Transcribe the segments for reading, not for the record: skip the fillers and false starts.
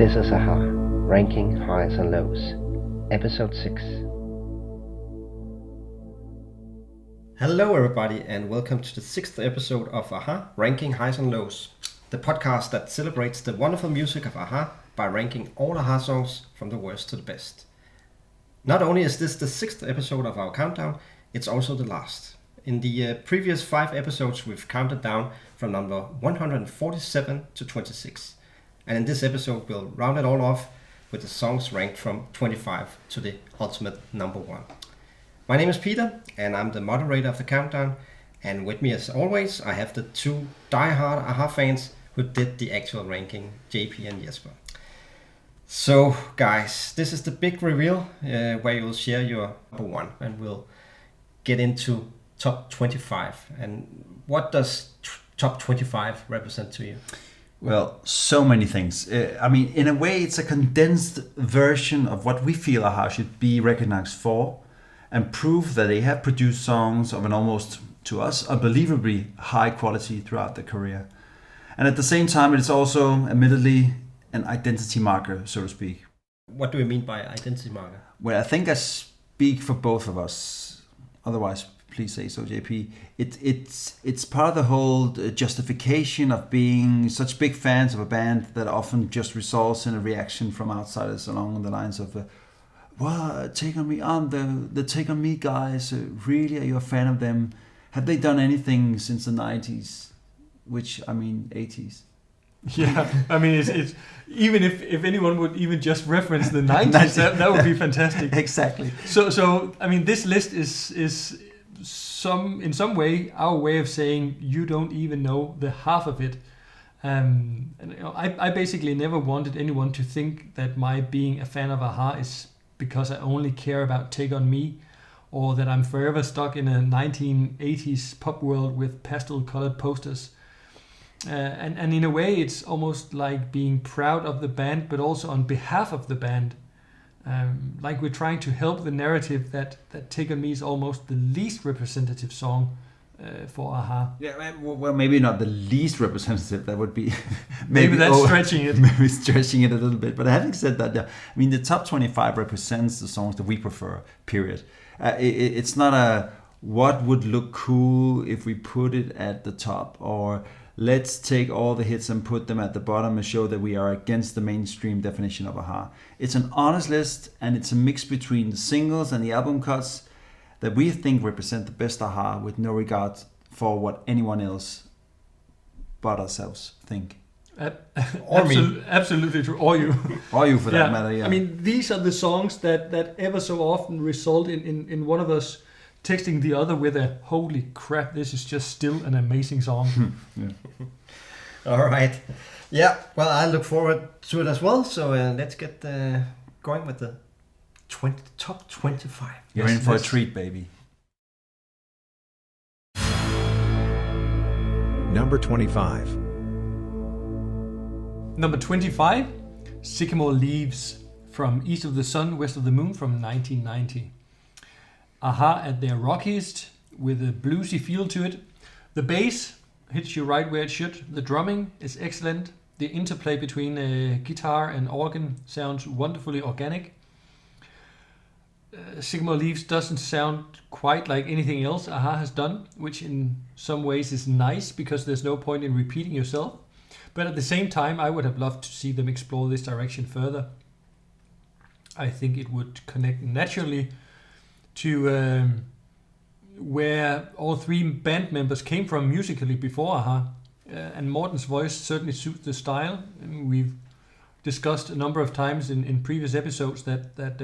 This is AHA, Ranking Highs and Lows, Episode 6. Hello everybody and welcome to the 6th episode of AHA, Ranking Highs and Lows, the podcast that celebrates the wonderful music of AHA by ranking all AHA songs from the worst to the best. Not only is this the 6th episode of our countdown, it's also the last. In the previous 5 episodes we've counted down from number 147 to 26. And in this episode we'll round it all off with the songs ranked from 25 to the ultimate number 1. My name is Peter and I'm the moderator of the countdown, and with me as always I have the 2 die-hard AHA fans who did the actual ranking, JP and Jesper. So guys, this is the big reveal where you'll share your number 1 and we'll get into top 25. And what does top 25 represent to you? Well, so many things. In a way, it's a condensed version of what we feel AHA should be recognized for, and prove that they have produced songs of an almost, to us, unbelievably high quality throughout their career. And at the same time, it's also, admittedly, an identity marker, so to speak. What do we mean by identity marker? Well, I think I speak for both of us. Otherwise, please say so, JP. It's part of the whole justification of being such big fans of a band that often just results in a reaction from outsiders along the lines of, "Well, Take On Me, the Take On Me guys, really, are you a fan of them? Have they done anything since the 90s? Which, 80s. Yeah, it's even if anyone would even just reference the 90s, that would be fantastic. Exactly. So this list is in some way our way of saying you don't even know the half of it. I basically never wanted anyone to think that my being a fan of AHA is because I only care about Take On Me, or that I'm forever stuck in a 1980s pop world with pastel-colored posters. And in a way, it's almost like being proud of the band, but also on behalf of the band. Like we're trying to help the narrative that Take On Me is almost the least representative song for AHA. Yeah, well, maybe not the least representative. That would be maybe that's stretching it. Maybe stretching it a little bit. But having said that, the top 25 represents the songs that we prefer. Period. It's not a what would look cool if we put it at the top, or let's take all the hits and put them at the bottom and show that we are against the mainstream definition of AHA. It's an honest list, and it's a mix between the singles and the album cuts that we think represent the best AHA, with no regard for what anyone else but ourselves think. Or me. Absolutely true. Or you. Or you, for that matter, yeah. These are the songs that ever so often result in one of us texting the other with a "holy crap, this is just still an amazing song." Yeah. All right. Yeah, well, I look forward to it as well. So let's get going with the top 25. You're in for a treat, baby. Number 25. Number 25, Sycamore Leaves, from East of the Sun, West of the Moon, from 1990. AHA at their rockiest, with a bluesy feel to it. The bass hits you right where it should. The drumming is excellent. The interplay between guitar and organ sounds wonderfully organic. Sycamore Leaves doesn't sound quite like anything else AHA has done, which in some ways is nice because there's no point in repeating yourself. But at the same time, I would have loved to see them explore this direction further. I think it would connect naturally to where all 3 band members came from musically before AHA. And Morten's voice certainly suits the style. We've discussed a number of times in previous episodes that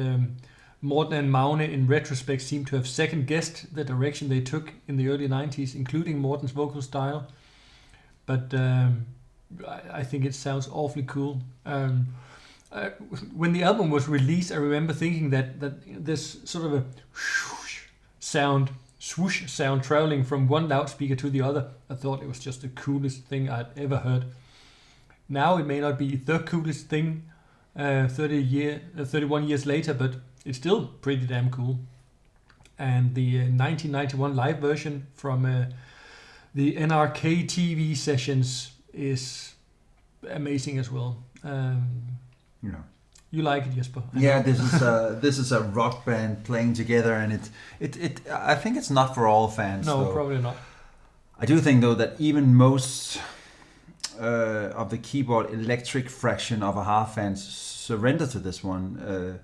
Morten and Magne in retrospect seem to have second-guessed the direction they took in the early 90s, including Morten's vocal style. But I think it sounds awfully cool. When the album was released, I remember thinking that there's sort of a swoosh sound traveling from one loudspeaker to the other. I thought it was just the coolest thing I'd ever heard. Now it may not be the coolest thing 31 years later, but it's still pretty damn cool. And the 1991 live version from the NRK TV sessions is amazing as well. you know. You like it, Jesper? Yeah, this is a rock band playing together, and it I think it's not for all fans. No, though. probably not. I do think though that even most of the keyboard electric fraction of a fans surrender to this one.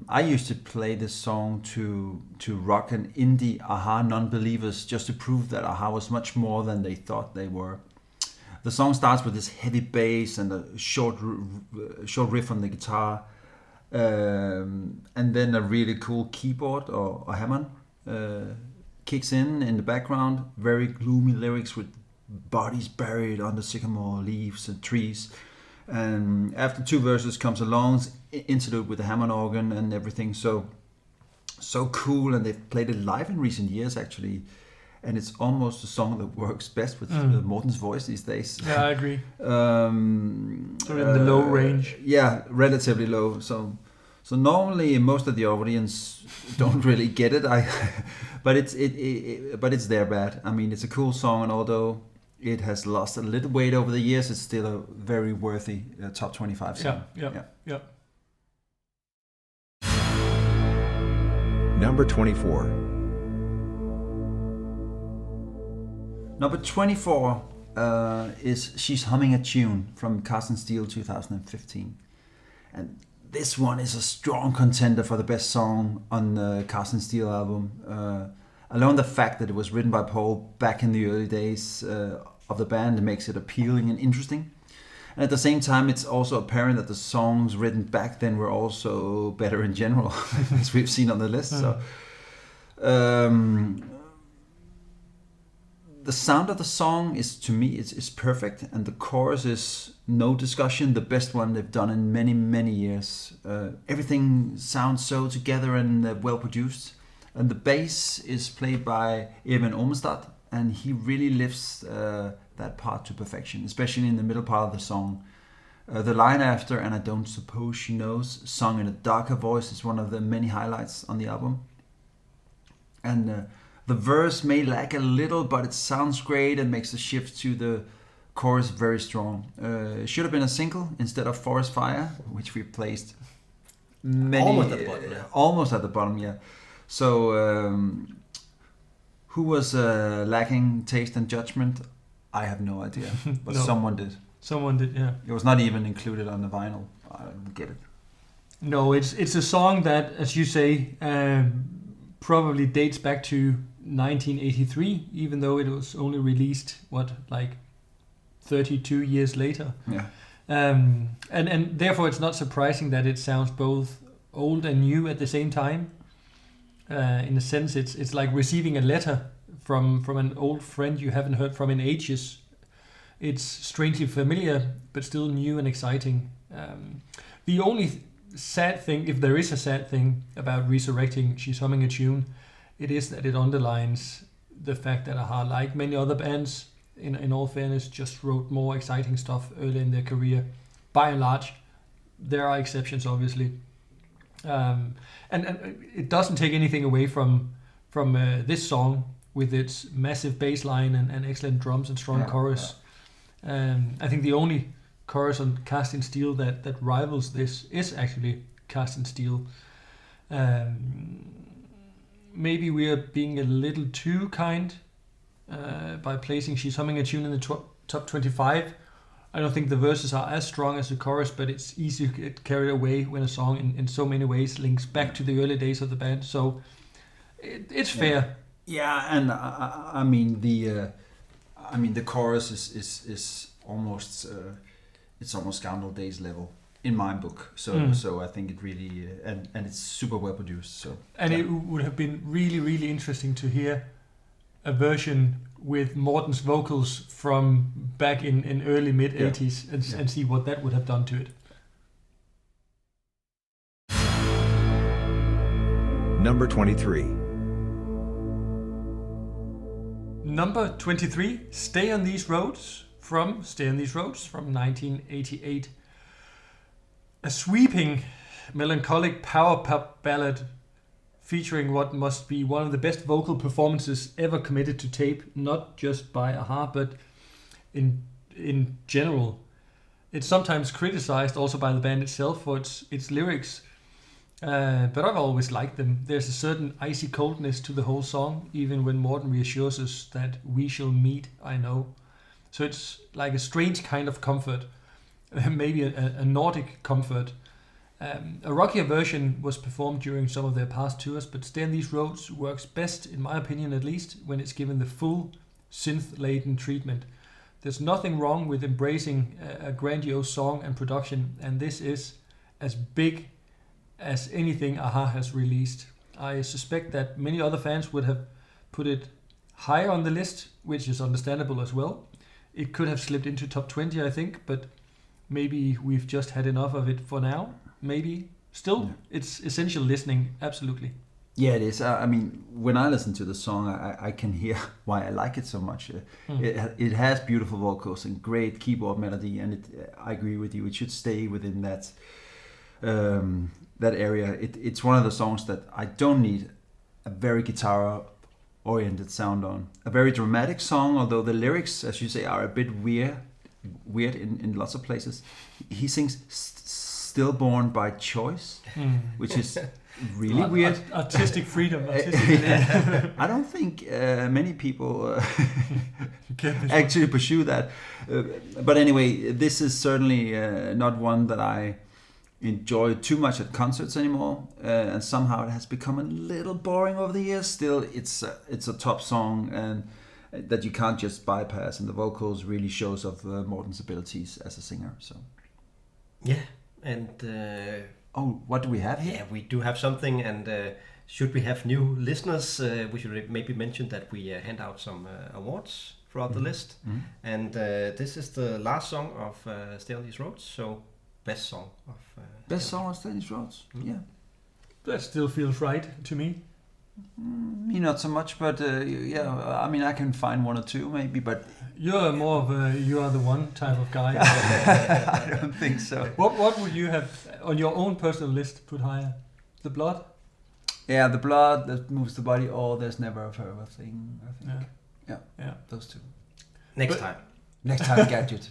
I used to play this song to rock and indie non-believers just to prove that was much more than they thought they were. The song starts with this heavy bass and a short riff on the guitar, and then a really cool keyboard or Hammond kicks in the background. Very gloomy lyrics with bodies buried under sycamore leaves and trees. And after 2 verses comes a long interlude with the Hammond organ and everything. So cool, and they've played it live in recent years actually. And it's almost a song that works best with Morten's voice these days. Yeah, I agree. So in the low range. Yeah, relatively low. So normally most of the audience don't really get it. But it's their bad. I mean, it's a cool song, and although it has lost a little weight over the years, it's still a very worthy top 25 song. Yeah. Number 24. Number 24 is She's Humming a Tune from Carsten Steele 2015. And this one is a strong contender for the best song on the Carsten Steele album. Alone the fact that it was written by Paul back in the early days of the band makes it appealing and interesting. And at the same time, it's also apparent that the songs written back then were also better in general, as we've seen on the list. So, the sound of the song is, to me, it's perfect, and the chorus is, no discussion, the best one they've done in many, many years. Everything sounds so together and well produced. And the bass is played by Even Omestad, and he really lifts that part to perfection, especially in the middle part of the song. The line after, and I don't suppose she knows, sung in a darker voice, is one of the many highlights on the album. And the verse may lack a little, but it sounds great and makes the shift to the chorus very strong. It should have been a single instead of Forest Fire, which we placed Almost at the bottom, yeah. Almost at the bottom, yeah. So, who was lacking taste and judgment? I have no idea, but No. someone did. Someone did, yeah. It was not even included on the vinyl. I don't get it. No, it's a song that, as you say, probably dates back to 1983, even though it was only released, 32 years later. Yeah. And therefore it's not surprising that it sounds both old and new at the same time. In a sense, it's like receiving a letter from an old friend you haven't heard from in ages. It's strangely familiar, but still new and exciting. The only sad thing, if there is a sad thing about resurrecting She's Humming a Tune, it is that it underlines the fact that a-ha, like many other bands, in all fairness, just wrote more exciting stuff early in their career. By and large, there are exceptions, obviously. And it doesn't take anything away from this song with its massive bass line and excellent drums and strong chorus. I think the only chorus on Carsten Steele that rivals this is actually Carsten Steele. Maybe we are being a little too kind by placing She's Humming a Tune in the top 25. I don't think the verses are as strong as the chorus, but it's easy to get carried away when a song in so many ways links back to the early days of the band. So it's fair. Yeah, and I mean the chorus is almost it's almost Scoundrel Days level in my book. So I think it really and it's super well produced. So it would have been really, really interesting to hear a version with Morten's vocals from back in early mid 80s and see what that would have done to it. Number 23. Number 23, Stay on These Roads from 1988. A sweeping, melancholic power pop ballad featuring what must be one of the best vocal performances ever committed to tape, not just by a-ha, but in general. It's sometimes criticized also by the band itself for its lyrics, but I've always liked them. There's a certain icy coldness to the whole song, even when Morten reassures us that we shall meet, I know. So it's like a strange kind of comfort, maybe a Nordic comfort. A rockier version was performed during some of their past tours, but Stay on These Roads works best, in my opinion at least, when it's given the full synth-laden treatment. There's nothing wrong with embracing a grandiose song and production, and this is as big as anything a-ha has released. I suspect that many other fans would have put it higher on the list, which is understandable as well. It could have slipped into top 20, I think, but maybe we've just had enough of it for now. Maybe. Still, it's essential listening, absolutely. Yeah, it is. I mean, when I listen to the song, I can hear why I like it so much. It has beautiful vocals and great keyboard melody, and I agree with you. It should stay within that area. It's one of the songs that I don't need a very guitar-oriented sound on. A very dramatic song, although the lyrics, as you say, are a bit weird in lots of places. He sings "Stillborn by Choice," which is really weird. Artistic freedom. I don't think many people actually pursue that. But anyway, this is certainly not one that I enjoy too much at concerts anymore. And somehow it has become a little boring over the years. Still, it's a top song and that you can't just bypass. And the vocals really shows off Morten's abilities as a singer. So, yeah, and. What do we have here? Yeah, we do have something, and should we have new listeners, we should maybe mention that we hand out some awards throughout the list. Mm-hmm. And this is the last song of Stay on These Roads, so best song of... best song of Stay on These Roads, yeah. That still feels right to me. Me not so much, but yeah, I mean, I can find one or two maybe, but... You're more of a you are the one type of guy. I don't think so. What would you have on your own personal list put higher? The Blood? Yeah, The Blood, That Moves the Body, or There's Never a Forever Thing, I think. Yeah, those two. Next time, Gadget.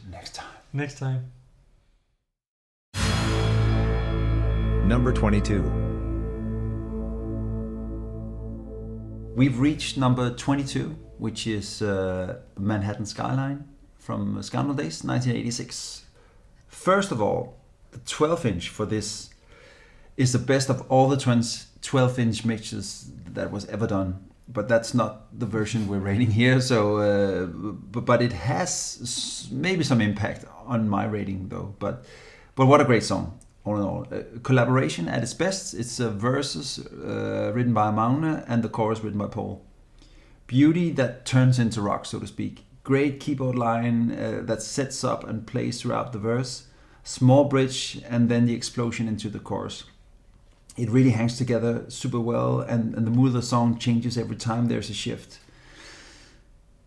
Next time. Number 22. We've reached number 22, which is Manhattan Skyline from Scoundrel Days, 1986. First of all, the 12-inch for this is the best of all the 12-inch mixes that was ever done. But that's not the version we're rating here. So, but it has maybe some impact on my rating, though. But what a great song! All in all, collaboration at its best. It's verses written by Magne and the chorus written by Paul. Beauty that turns into rock, so to speak. Great keyboard line that sets up and plays throughout the verse. Small bridge and then the explosion into the chorus. It really hangs together super well, and the mood of the song changes every time there's a shift.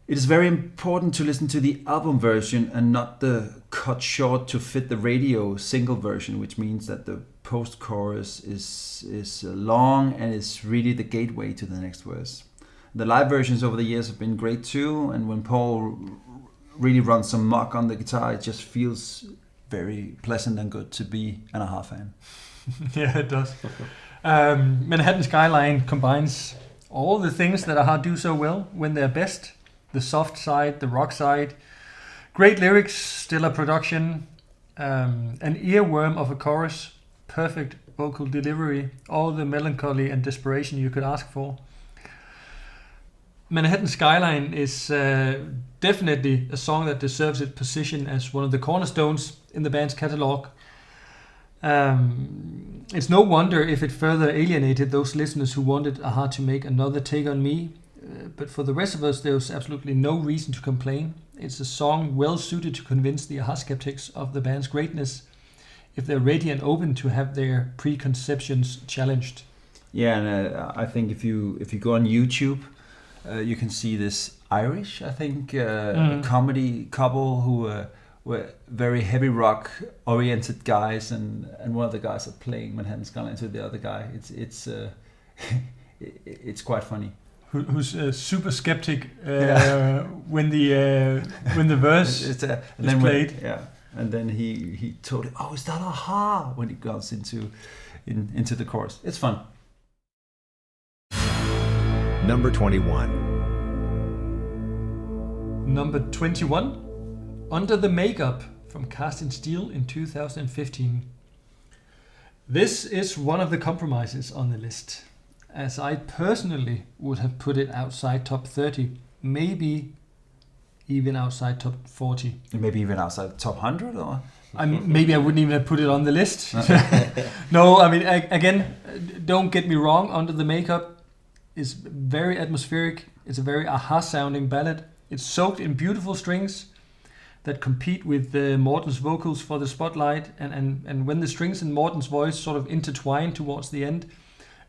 It is very important to listen to the album version and not the cut short to fit the radio single version, which means that the post-chorus is long and is really the gateway to the next verse. The live versions over the years have been great too, and when Paul really runs some muck on the guitar, it just feels very pleasant and good to be an a-ha fan. Yeah, it does. Manhattan Skyline combines all the things that a-ha do so well when they're best. The soft side, the rock side, great lyrics, stellar production, an earworm of a chorus, perfect vocal delivery, all the melancholy and desperation you could ask for. Manhattan Skyline is definitely a song that deserves its position as one of the cornerstones in the band's catalogue. It's no wonder if it further alienated those listeners who wanted a-ha to make another Take on Me. But for the rest of us, there's absolutely no reason to complain. It's a song well suited to convince the a-ha skeptics of the band's greatness if they're ready and open to have their preconceptions challenged. Yeah, and I think if you go on YouTube, you can see this Irish, I think, comedy couple who were very heavy rock oriented guys, and one of the guys are playing Manhattan Skyline to the other guy. It's quite funny. Who's super skeptic when the verse is played. And then he told it, oh, is that aha? When he goes into the chorus. It's fun. Number 21. Number 21, Under the Makeup from Cast in Steel in 2015. This is one of the compromises on the list, as I personally would have put it outside top 30, maybe even outside top 40. Maybe even outside the top 100, or? Maybe I wouldn't even have put it on the list. No, I mean, again, don't get me wrong, Under the Makeup is very atmospheric. It's a very aha sounding ballad. It's soaked in beautiful strings that compete with Morten's vocals for the spotlight. And when the strings and Morten's voice sort of intertwine towards the end,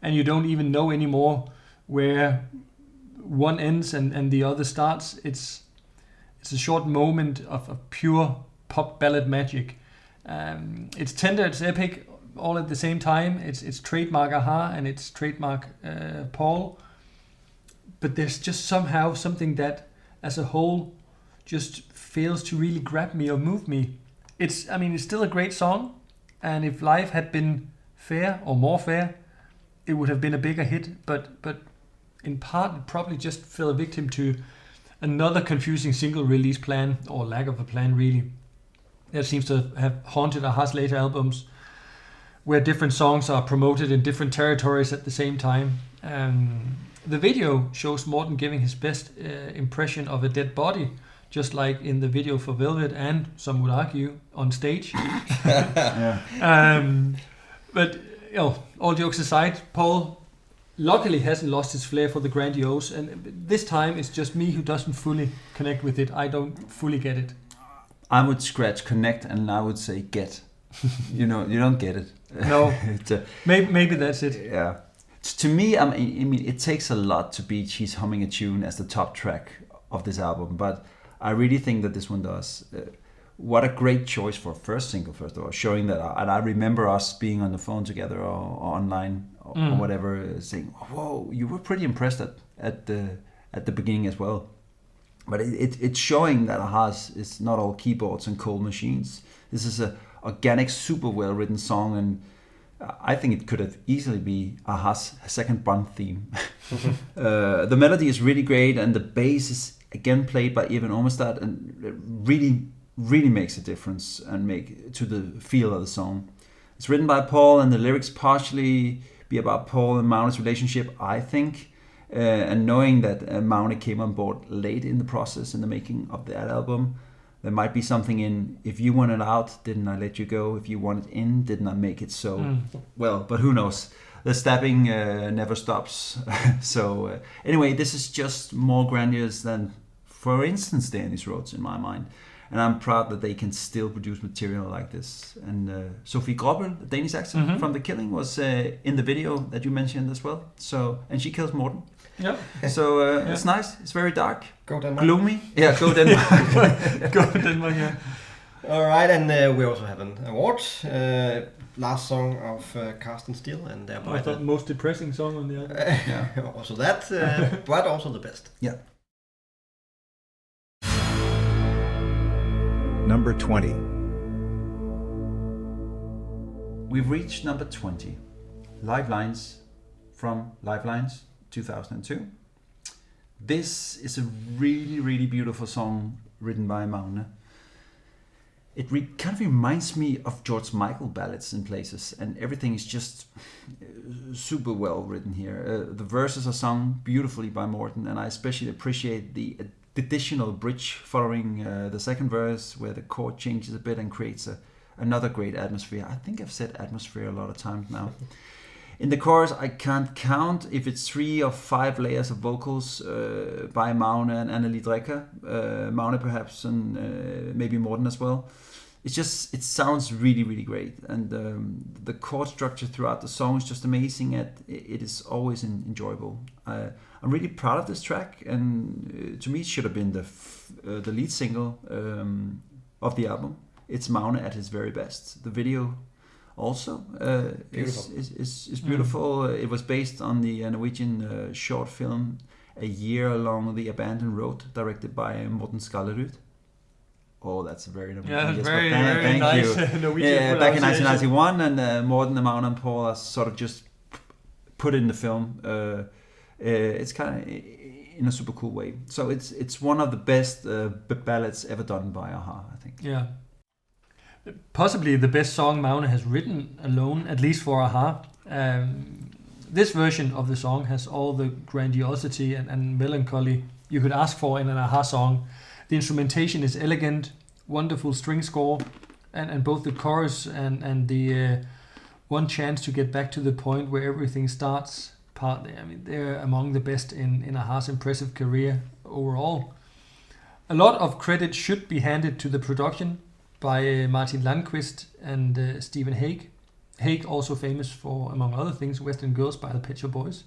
and you don't even know anymore where one ends and the other starts, it's a short moment of pure pop ballad magic. It's tender, it's epic, all at the same time. It's trademark aha and it's trademark Paul. But there's just somehow something that, as a whole, just fails to really grab me or move me. It's still a great song, and if life had been fair or more fair, it would have been a bigger hit. But in part, it probably just fell a victim to another confusing single release plan, or lack of a plan really, that seems to have haunted Aha's later albums, where different songs are promoted in different territories at the same time. The video shows Morten giving his best impression of a dead body, just like in the video for Velvet, and some would argue on stage. But all jokes aside, Paul luckily hasn't lost his flair for the grandiose, and this time it's just me who doesn't fully connect with it. I don't fully get it. I would scratch connect and I would say get. You don't get it. No, maybe that's it. Yeah. To me, I mean, it takes a lot to beat She's Humming a Tune as the top track of this album, but I really think that this one does. What a great choice for a first single, first of all, showing that. And I remember us being on the phone together or online or whatever, saying, "Whoa, you were pretty impressed at the beginning as well." But it's showing that Aha is not all keyboards and cold machines. This is a organic, super well written song, and I think it could have easily be Aha's second Bond theme. The melody is really great, and the bass is again played by Evan Ormestad, and it really makes a difference and make to the feel of the song. It's written by Paul, and the lyrics partially be about Paul and Maune's relationship, I think. And knowing that Maune came on board late in the process in the making of that album, there might be something in, if you wanted out, didn't I let you go? If you wanted in, didn't I make it so? Well, but who knows? The stabbing never stops. So anyway, this is just more grandiose than, for instance, Danish Roads in my mind. And I'm proud that they can still produce material like this. And Sophie Grobbel, the Danish actor from The Killing, was in the video that you mentioned as well. So, and she kills Morten. Yeah. So it's nice. It's very dark. Go Denmark. Gloomy. Yeah, go Denmark. Go Denmark, yeah. All right, and we also have an award. Last song of Cast in Steel, and thereby I thought most depressing song on the album. Also that, but also the best. Yeah. Number 20. We've reached number 20. Lifelines from Lifelines 2002. This is a really, really beautiful song written by Maune. It kind of reminds me of George Michael ballads in places, and everything is just super well written here. The verses are sung beautifully by Morten, and I especially appreciate the additional bridge following the second verse, where the chord changes a bit and creates another great atmosphere. I think I've said atmosphere a lot of times now. In the chorus, I can't count if it's 3 or 5 layers of vocals by Maune and Annelie Drecker. Maune perhaps, and maybe Morten as well. It sounds really, really great. And the chord structure throughout the song is just amazing. It is always enjoyable. I'm really proud of this track, and to me it should have been the lead single of the album. It's Maune at his very best. The video also is beautiful. It was based on the Norwegian short film A Year Along the Abandoned Road, directed by Morten Skallerud. Oh, that's a very Norwegian. Yeah, yes, very, but very thank nice you. Norwegian Yeah, back in pronunciation. 1991, and Morten and Magne and Paul are sort of just put it in the film. It's kind of in a super cool way. So it's one of the best ballads ever done by a-ha, I think. Yeah. Possibly the best song Magne has written alone, at least for a-ha. This version of the song has all the grandiosity and melancholy you could ask for in an a-ha song. The instrumentation is elegant, wonderful string score, and both the chorus and the one chance to get back to the point where everything starts part. I mean, they're among the best in a-ha's impressive career overall. A lot of credit should be handed to the production by Martin Landqvist and Stephen Hague. Hague also famous for, among other things, Western Girls by the Pet Shop Boys.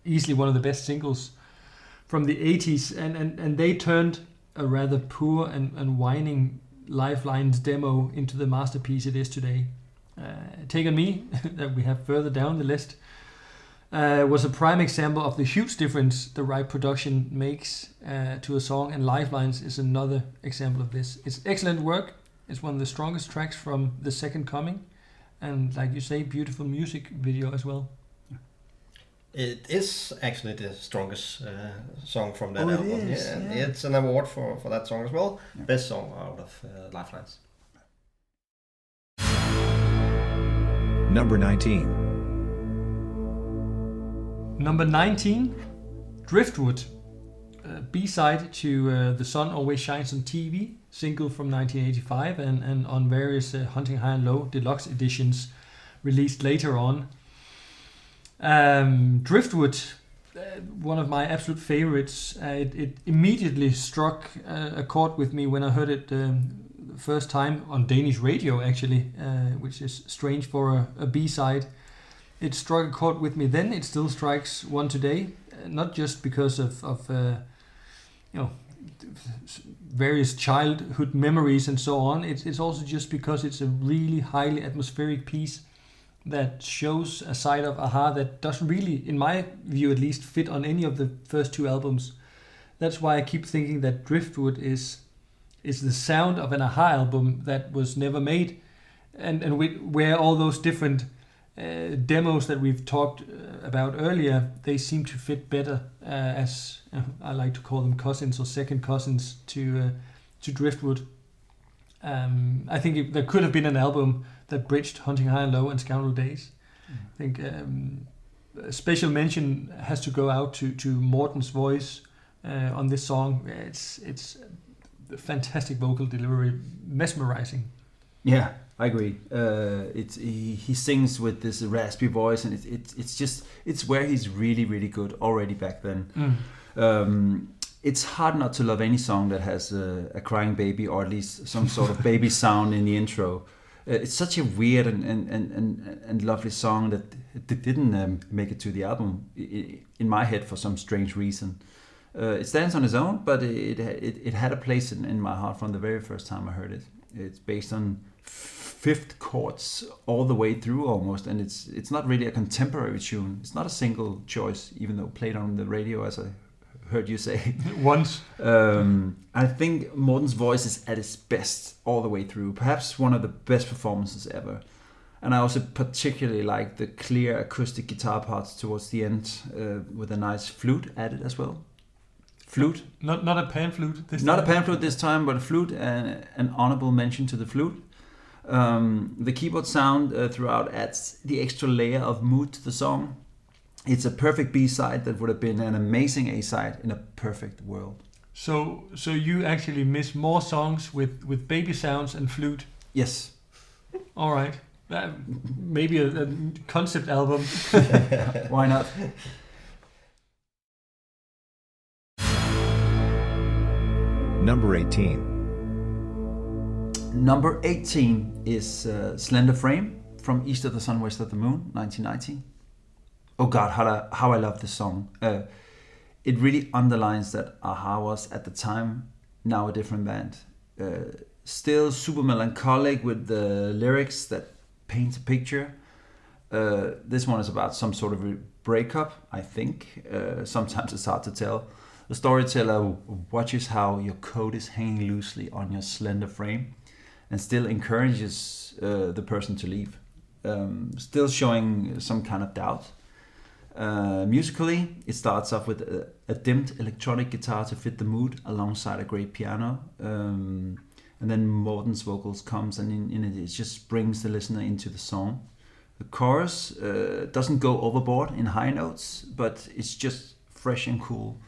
Easily one of the best singles from the 80s, and they turned a rather poor and whining Lifelines demo into the masterpiece it is today. Take On Me, that we have further down the list, was a prime example of the huge difference the right production makes to a song, and Lifelines is another example of this. It's excellent work. It's one of the strongest tracks from The Second Coming, and like you say, beautiful music video as well. It is actually the strongest song from that Oh, it album. is, Yeah, yeah. it's an award for that song as well. Yeah. Best song out of Lifelines. Number 19. Number 19, Driftwood, B-side to The Sun Always Shines on TV, single from 1985 and on various Hunting High and Low deluxe editions released later on. Driftwood, one of my absolute favorites. It immediately struck a chord with me when I heard it the first time on Danish radio, actually, which is strange for a B-side. It struck a chord with me then. It still strikes one today, not just because of various childhood memories and so on. It's also just because it's a really highly atmospheric piece that shows a side of a-ha that doesn't really, in my view at least, fit on any of the first two albums. That's why I keep thinking that Driftwood is the sound of an a-ha album that was never made, and where all those different demos that we've talked about earlier, they seem to fit better as I like to call them cousins or second cousins to Driftwood. I think there could have been an album that bridged Hunting High and Low and Scoundrel days. I think a special mention has to go out to Morten's voice on this song. It's a fantastic vocal delivery, mesmerizing. Yeah, I agree. He sings with this raspy voice, and it's where he's really, really good already back then. It's hard not to love any song that has a crying baby, or at least some sort of baby sound in the intro. It's such a weird and lovely song that didn't make it to the album in my head for some strange reason. It stands on its own, but it had a place in my heart from the very first time I heard it. It's based on fifth chords all the way through almost, and it's not really a contemporary tune. It's not a single choice, even though played on the radio, as I heard you say once. I think Morten's voice is at its best all the way through, perhaps one of the best performances ever. And I also particularly like the clear acoustic guitar parts towards the end, with a nice flute added as well. Flute, not a pan flute this not time. a pan flute this time, but a flute, an honorable mention to the flute. The keyboard sound throughout adds the extra layer of mood to the song. It's a perfect B-side that would have been an amazing A-side in a perfect world. So you actually miss more songs with baby sounds and flute. Yes. All right. Maybe a concept album. Why not? Number 18. Number 18 is Slender Frame from East of the Sun, West of the Moon, 1990. Oh God, how I love this song. It really underlines that a-ha was at the time now a different band. Still super melancholic with the lyrics that paint a picture. This one is about some sort of a breakup, I think. Sometimes it's hard to tell. The storyteller watches how your coat is hanging loosely on your slender frame and still encourages the person to leave, still showing some kind of doubt. Musically, it starts off with a dimmed electronic guitar to fit the mood alongside a great piano. And then Morten's vocals comes and it just brings the listener into the song. The chorus doesn't go overboard in high notes, but it's just fresh and cool.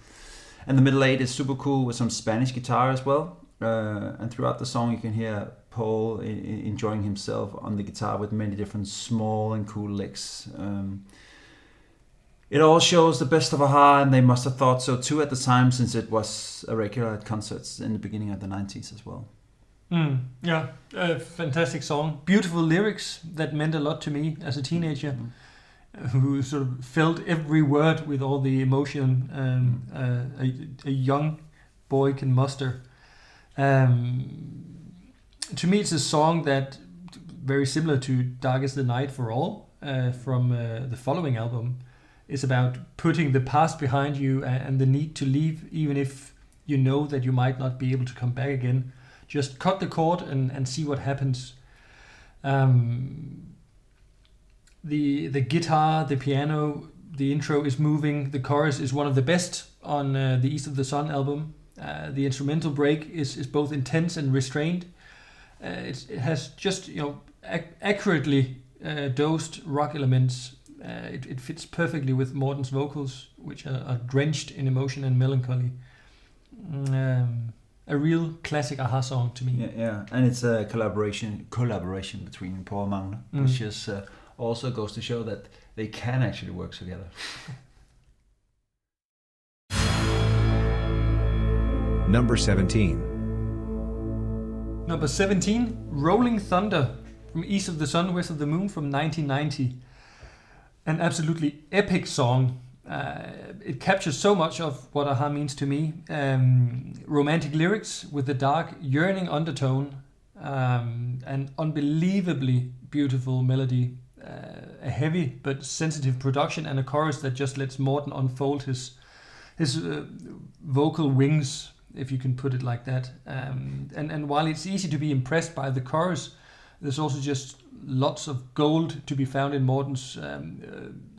And the middle eight is super cool with some Spanish guitar as well. And throughout the song you can hear Paul enjoying himself on the guitar with many different small and cool licks. It all shows the best of a-ha, and they must have thought so too at the time, since it was a regular at concerts in the beginning of the 90s as well. Yeah, a fantastic song. Beautiful lyrics that meant a lot to me as a teenager, who sort of felt every word with all the emotion a young boy can muster. To me, it's a song that, very similar to Dark as the Night for All, from the following album, is about putting the past behind you and the need to leave, even if you know that you might not be able to come back again. Just cut the cord and see what happens. The guitar, the piano, the intro is moving. The chorus is one of the best on the East of the Sun album. The instrumental break is both intense and restrained. It has just accurately dosed rock elements. It fits perfectly with Morten's vocals, which are drenched in emotion and melancholy. A real classic a-ha song to me. Yeah, and it's a collaboration between Paul and Magne, which is also goes to show that they can actually work together. Number 17. Number 17, Rolling Thunder, from East of the Sun, West of the Moon, from 1990. An absolutely epic song. It captures so much of what a-ha means to me. Romantic lyrics with the dark, yearning undertone, and unbelievably beautiful melody. A heavy but sensitive production, and a chorus that just lets Morten unfold his vocal wings, if you can put it like that. And while it's easy to be impressed by the chorus, there's also just lots of gold to be found in Morten's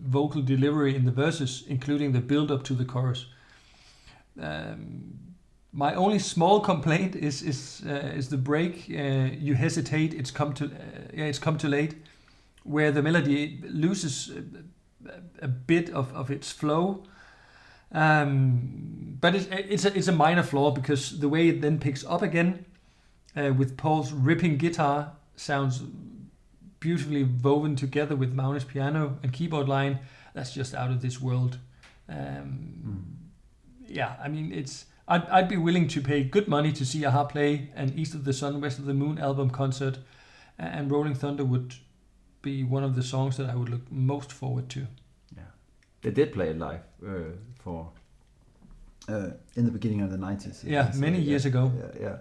vocal delivery in the verses, including the build-up to the chorus. My only small complaint is the break. You hesitate. It's come too late, where the melody loses a bit of its flow. But it's a minor flaw, because the way it then picks up again with Paul's ripping guitar sounds beautifully woven together with Magne's piano and keyboard line. That's just out of this world. Yeah, I mean, I'd be willing to pay good money to see a-ha play an East of the Sun, West of the Moon album concert, and Rolling Thunder would be one of the songs that I would look most forward to. Yeah, they did play it live in the beginning of the 90s. Yeah, many years ago. Yeah.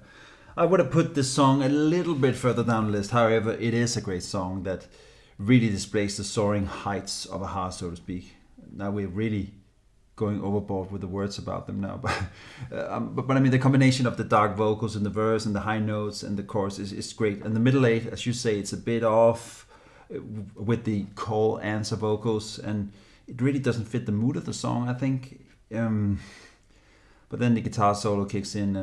I would have put this song a little bit further down the list. However, it is a great song that really displays the soaring heights of a-ha, so to speak. Now we're really going overboard with the words about them now, but I mean, the combination of the dark vocals in the verse and the high notes and the chorus is great. And the middle eight, as you say, it's a bit off with the call answer vocals, and it really doesn't fit the mood of the song, I think. But then the guitar solo kicks in,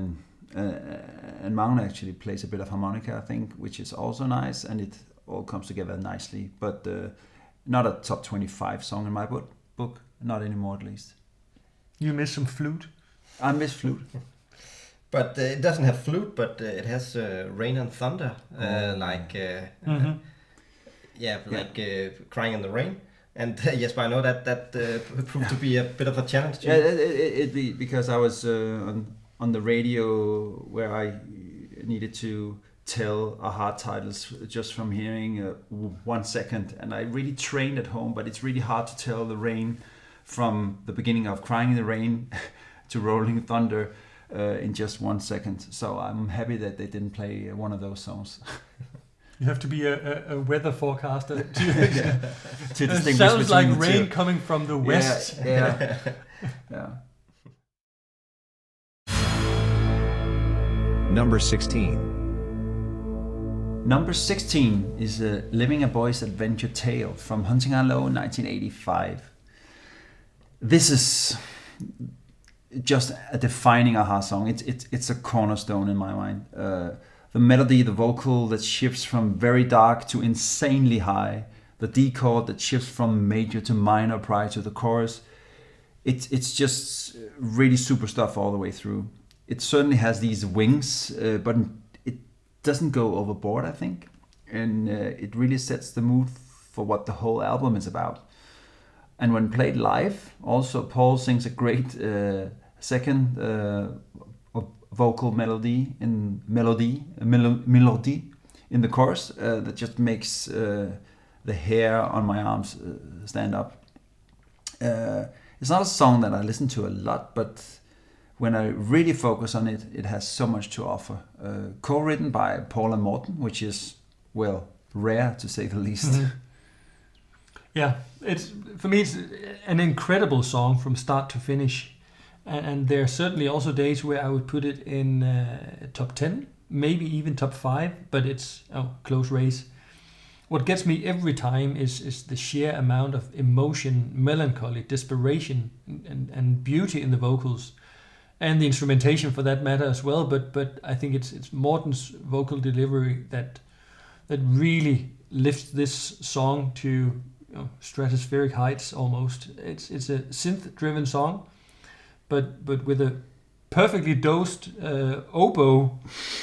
and Magne actually plays a bit of harmonica, I think, which is also nice, and it all comes together nicely. But not a top 25 song in my book, not anymore at least. You miss some flute? I miss flute. But it doesn't have flute, but it has rain and thunder, crying in the rain. And yes, but I know that proved to be a bit of a challenge to you. Because I was on the radio where I needed to tell a-ha titles just from hearing 1 second, and I really trained at home, but it's really hard to tell the rain from the beginning of Crying in the Rain to Rolling Thunder in just 1 second. So I'm happy that they didn't play one of those songs. You have to be a weather forecaster to distinguish. It sounds like rain coming from the west. Yeah. Number 16. Number 16 is Living a Boy's Adventure Tale from Hunting High Low 1985. This is just a defining a-ha song. It's a cornerstone in my mind. The melody, the vocal that shifts from very dark to insanely high, the D-chord that shifts from major to minor prior to the chorus. It's just really super stuff all the way through. It certainly has these wings, but it doesn't go overboard, I think. And it really sets the mood for what the whole album is about. And when played live, also Paul sings a great second vocal melody in the chorus that just makes the hair on my arms stand up. It's not a song that I listen to a lot, but when I really focus on it, it has so much to offer. Co-written by Paul and Morten, which is, well, rare to say the least. Mm-hmm. Yeah, for me it's an incredible song from start to finish, and there are certainly also days where I would put it in top 10, maybe even top 5, but it's close race. What gets me every time is the sheer amount of emotion, melancholy, desperation, and beauty in the vocals, and the instrumentation for that matter as well. But I think it's Morten's vocal delivery that really lifts this song to stratospheric heights almost. It's a synth-driven song, but with a perfectly dosed oboe.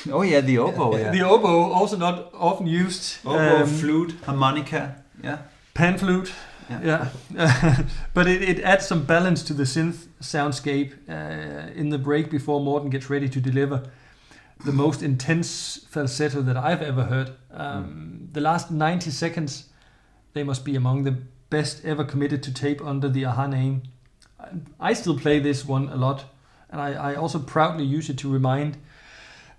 Oh yeah, the oboe. Yeah. The oboe, also not often used. Oboe, flute, harmonica, yeah. Pan flute, yeah. But it adds some balance to the synth soundscape in the break before Morten gets ready to deliver the most intense falsetto that I've ever heard. The last 90 seconds, they must be among the best ever committed to tape under the a-ha name. I still play this one a lot, and I also proudly use it to remind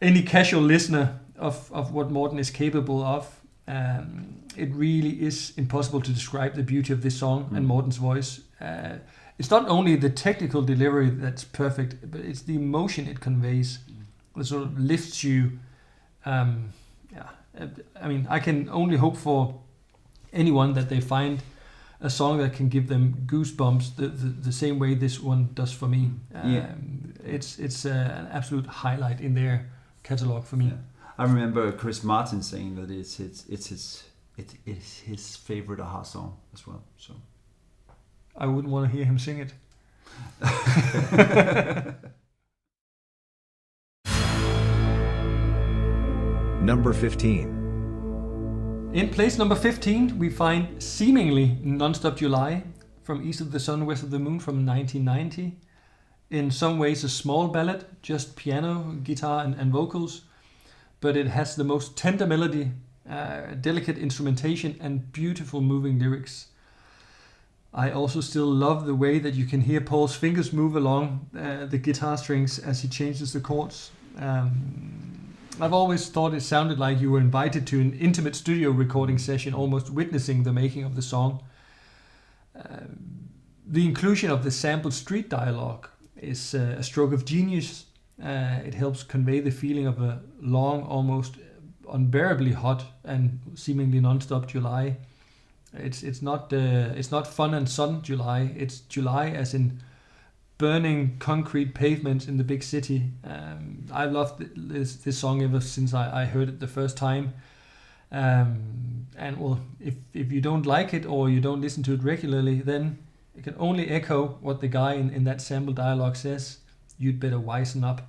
any casual listener of what Morten is capable of. It really is impossible to describe the beauty of this song and Morten's voice. It's not only the technical delivery that's perfect, but it's the emotion it conveys that sort of lifts you. I mean, I can only hope for anyone that they find a song that can give them goosebumps the same way this one does for me. It's an absolute highlight in their catalog for me. Yeah. I remember Chris Martin saying that it's his favorite a-ha song as well. So I wouldn't want to hear him sing it. Number 15. In place number 15, we find seemingly Nonstop July from East of the Sun, West of the Moon from 1990. In some ways a small ballad, just piano, guitar and vocals, but it has the most tender melody, delicate instrumentation and beautiful moving lyrics. I also still love the way that you can hear Paul's fingers move along the guitar strings as he changes the chords. I've always thought it sounded like you were invited to an intimate studio recording session, almost witnessing the making of the song. The inclusion of the sampled street dialogue is a stroke of genius. It helps convey the feeling of a long, almost unbearably hot and seemingly non-stop July. It's not fun and sun July. It's July as in burning concrete pavements in the big city. I've loved this song ever since I heard it the first time. And well, if you don't like it or you don't listen to it regularly, then it can only echo what the guy in that sample dialogue says. You'd better wisen up.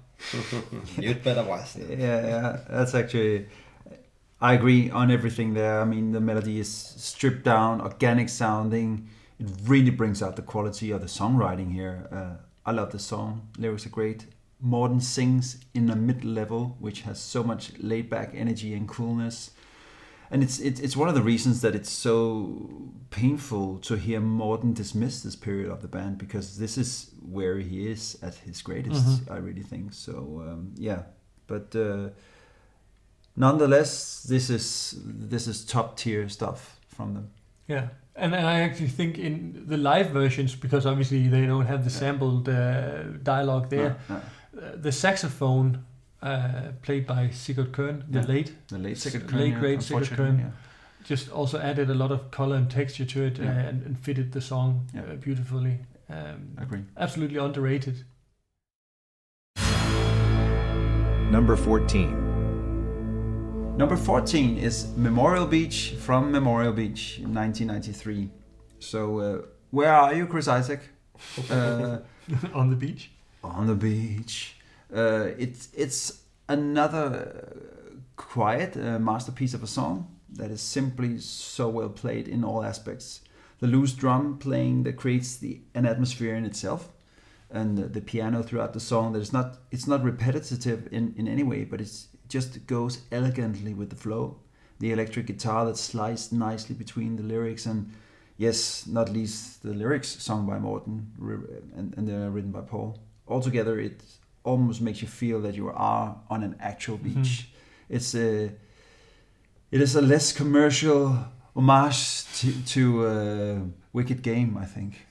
You'd better wisen up. Yeah, that's actually... I agree on everything there. I mean, the melody is stripped down, organic sounding. It really brings out the quality of the songwriting here. I love the song. Lyrics are great. Morten sings in a mid-level, which has so much laid-back energy and coolness. And it's one of the reasons that it's so painful to hear Morten dismiss this period of the band, because this is where he is at his greatest, I really think. So, But nonetheless, this is top-tier stuff from them. Yeah. And I actually think in the live versions, because obviously they don't have the sampled dialogue there, the saxophone played by Sigurd Kern, the late Sigurd Kern, late great Sigurd Kern. Yeah. Just also added a lot of color and texture to it, and fitted the song beautifully. Agree. Absolutely underrated. Number 14. Number 14 is Memorial Beach from Memorial Beach in 1993. So where are you, Chris Isaac? On the beach. On the beach. It's another quiet masterpiece of a song that is simply so well played in all aspects. The loose drum playing that creates an atmosphere in itself, and the piano throughout the song it's not repetitive in any way, but it just goes elegantly with the flow. The electric guitar that slides nicely between the lyrics, and yes, not least the lyrics sung by Morten and they're written by Paul. Altogether, it almost makes you feel that you are on an actual beach. It is a less commercial homage to Wicked Game, I think.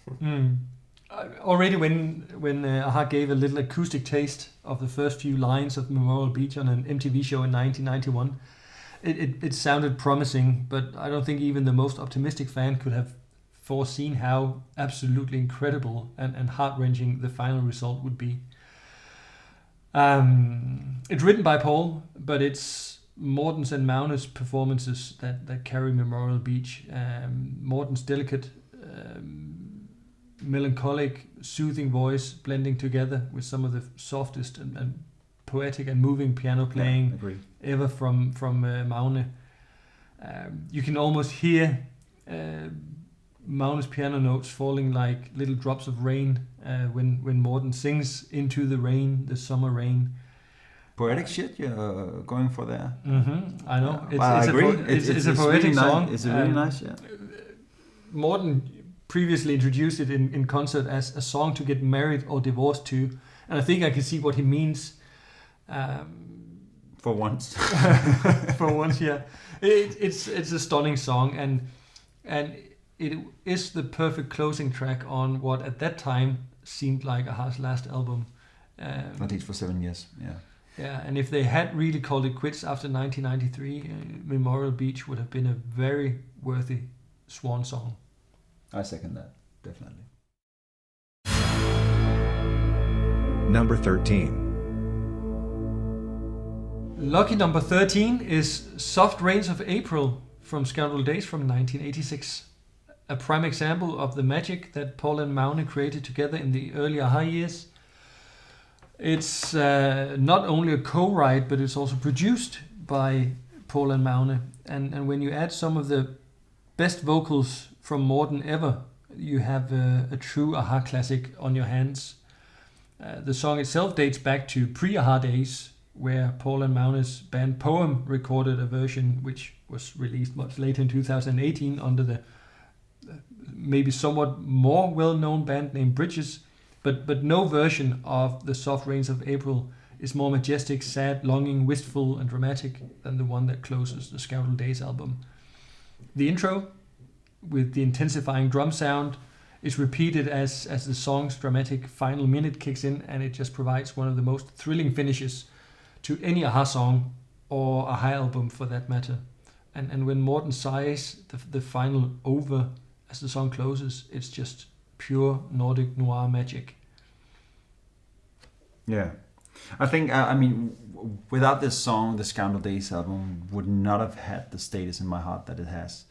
Already when a-ha gave a little acoustic taste of the first few lines of Memorial Beach on an MTV show in 1991, it sounded promising, but I don't think even the most optimistic fan could have foreseen how absolutely incredible and heart-wrenching the final result would be. It's written by Paul, but it's Morten's and Magne's performances that carry Memorial Beach. Morten's delicate, melancholic, soothing voice blending together with some of the softest and poetic and moving piano playing ever from Magne. You can almost hear Magne's piano notes falling like little drops of rain when Morten sings into the rain, the summer rain. Poetic shit you're going for there. I know. I agree. It's a poetic really song. It's really nice, yeah. Morten previously introduced it in concert as a song to get married or divorced to, and I think I can see what he means. For once. For once, yeah. It's a stunning song, and it is the perfect closing track on what at that time seemed like a-ha's last album. At least for 7 years, yeah. Yeah, and if they had really called it quits after 1993, Memorial Beach would have been a very worthy swan song. I second that, definitely. Number 13. Lucky number 13 is Soft Rains of April from Scoundrel Days from 1986. A prime example of the magic that Paul and Magne created together in the early a-ha years. It's not only a co-write, but it's also produced by Paul and Magne. And when you add some of the best vocals from Morten ever, you have a true a-ha classic on your hands. The song itself dates back to pre-a-ha days, where Paul and Magne's band Poem recorded a version which was released much later in 2018 under the maybe somewhat more well-known band named Bridges, but no version of the Soft Rains of April is more majestic, sad, longing, wistful and dramatic than the one that closes the Scoundrel Days album. The intro, with the intensifying drum sound, is repeated as the song's dramatic final minute kicks in, and it just provides one of the most thrilling finishes to any a-ha song or a-ha album for that matter. And when Morten sighs the final over as the song closes, it's just pure Nordic noir magic. Yeah. I think, without this song, the Scoundrel Days album would not have had the status in my heart that it has.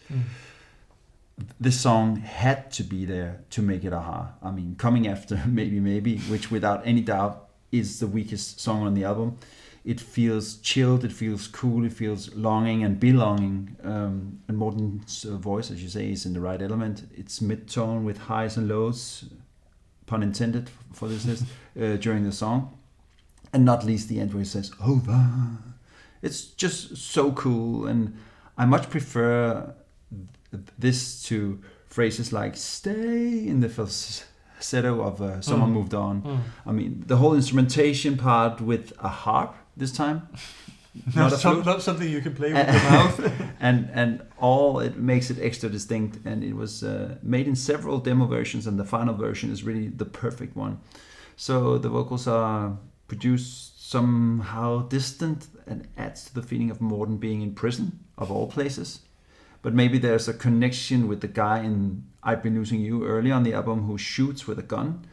This song had to be there to make it a-ha. I mean, coming after Maybe, which without any doubt is the weakest song on the album. It feels chilled, it feels cool, it feels longing and belonging. And Morten's voice, as you say, is in the right element. It's mid-tone with highs and lows, pun intended for this list, during the song. And not least the end where he says, over. It's just so cool, and I much prefer this to phrases like stay in the falsetto of Someone Moved On. I mean, the whole instrumentation part with a harp this time. Not something you can play with your mouth. and all it makes it extra distinct, and it was made in several demo versions, and the final version is really the perfect one. So the vocals are produced somehow distant and adds to the feeling of Morten being in prison, of all places. But maybe there's a connection with the guy in I've Been Losing You early on the album who shoots with a gun.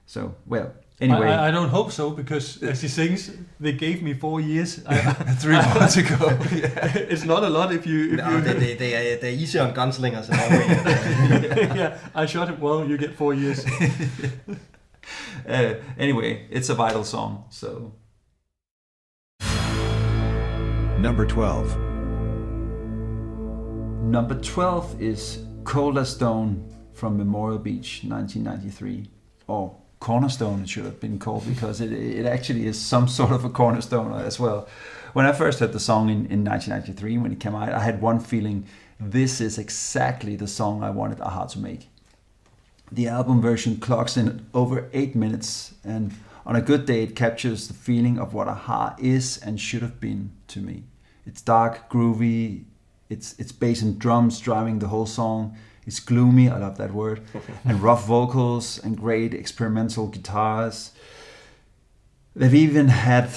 So, well, anyway. I don't hope so, because as he sings, they gave me 4 years. 3 months ago. It's not a lot if you... They're easy on gunslingers in Norway. Yeah, I shot him well, you get 4 years. Anyway, it's a vital song, so... Number 12. Number 12 is Coldest from Memorial Beach, 1993. Or Cornerstone, it should have been called, because it actually is some sort of a cornerstone as well. When I first heard the song in 1993, when it came out, I had one feeling: this is exactly the song I wanted a-ha to make. The album version clocks in over 8 minutes, and on a good day it captures the feeling of what a-ha is and should have been to me. It's dark, groovy, it's bass and drums driving the whole song. It's gloomy, I love that word, and rough vocals and great experimental guitars. They've even had,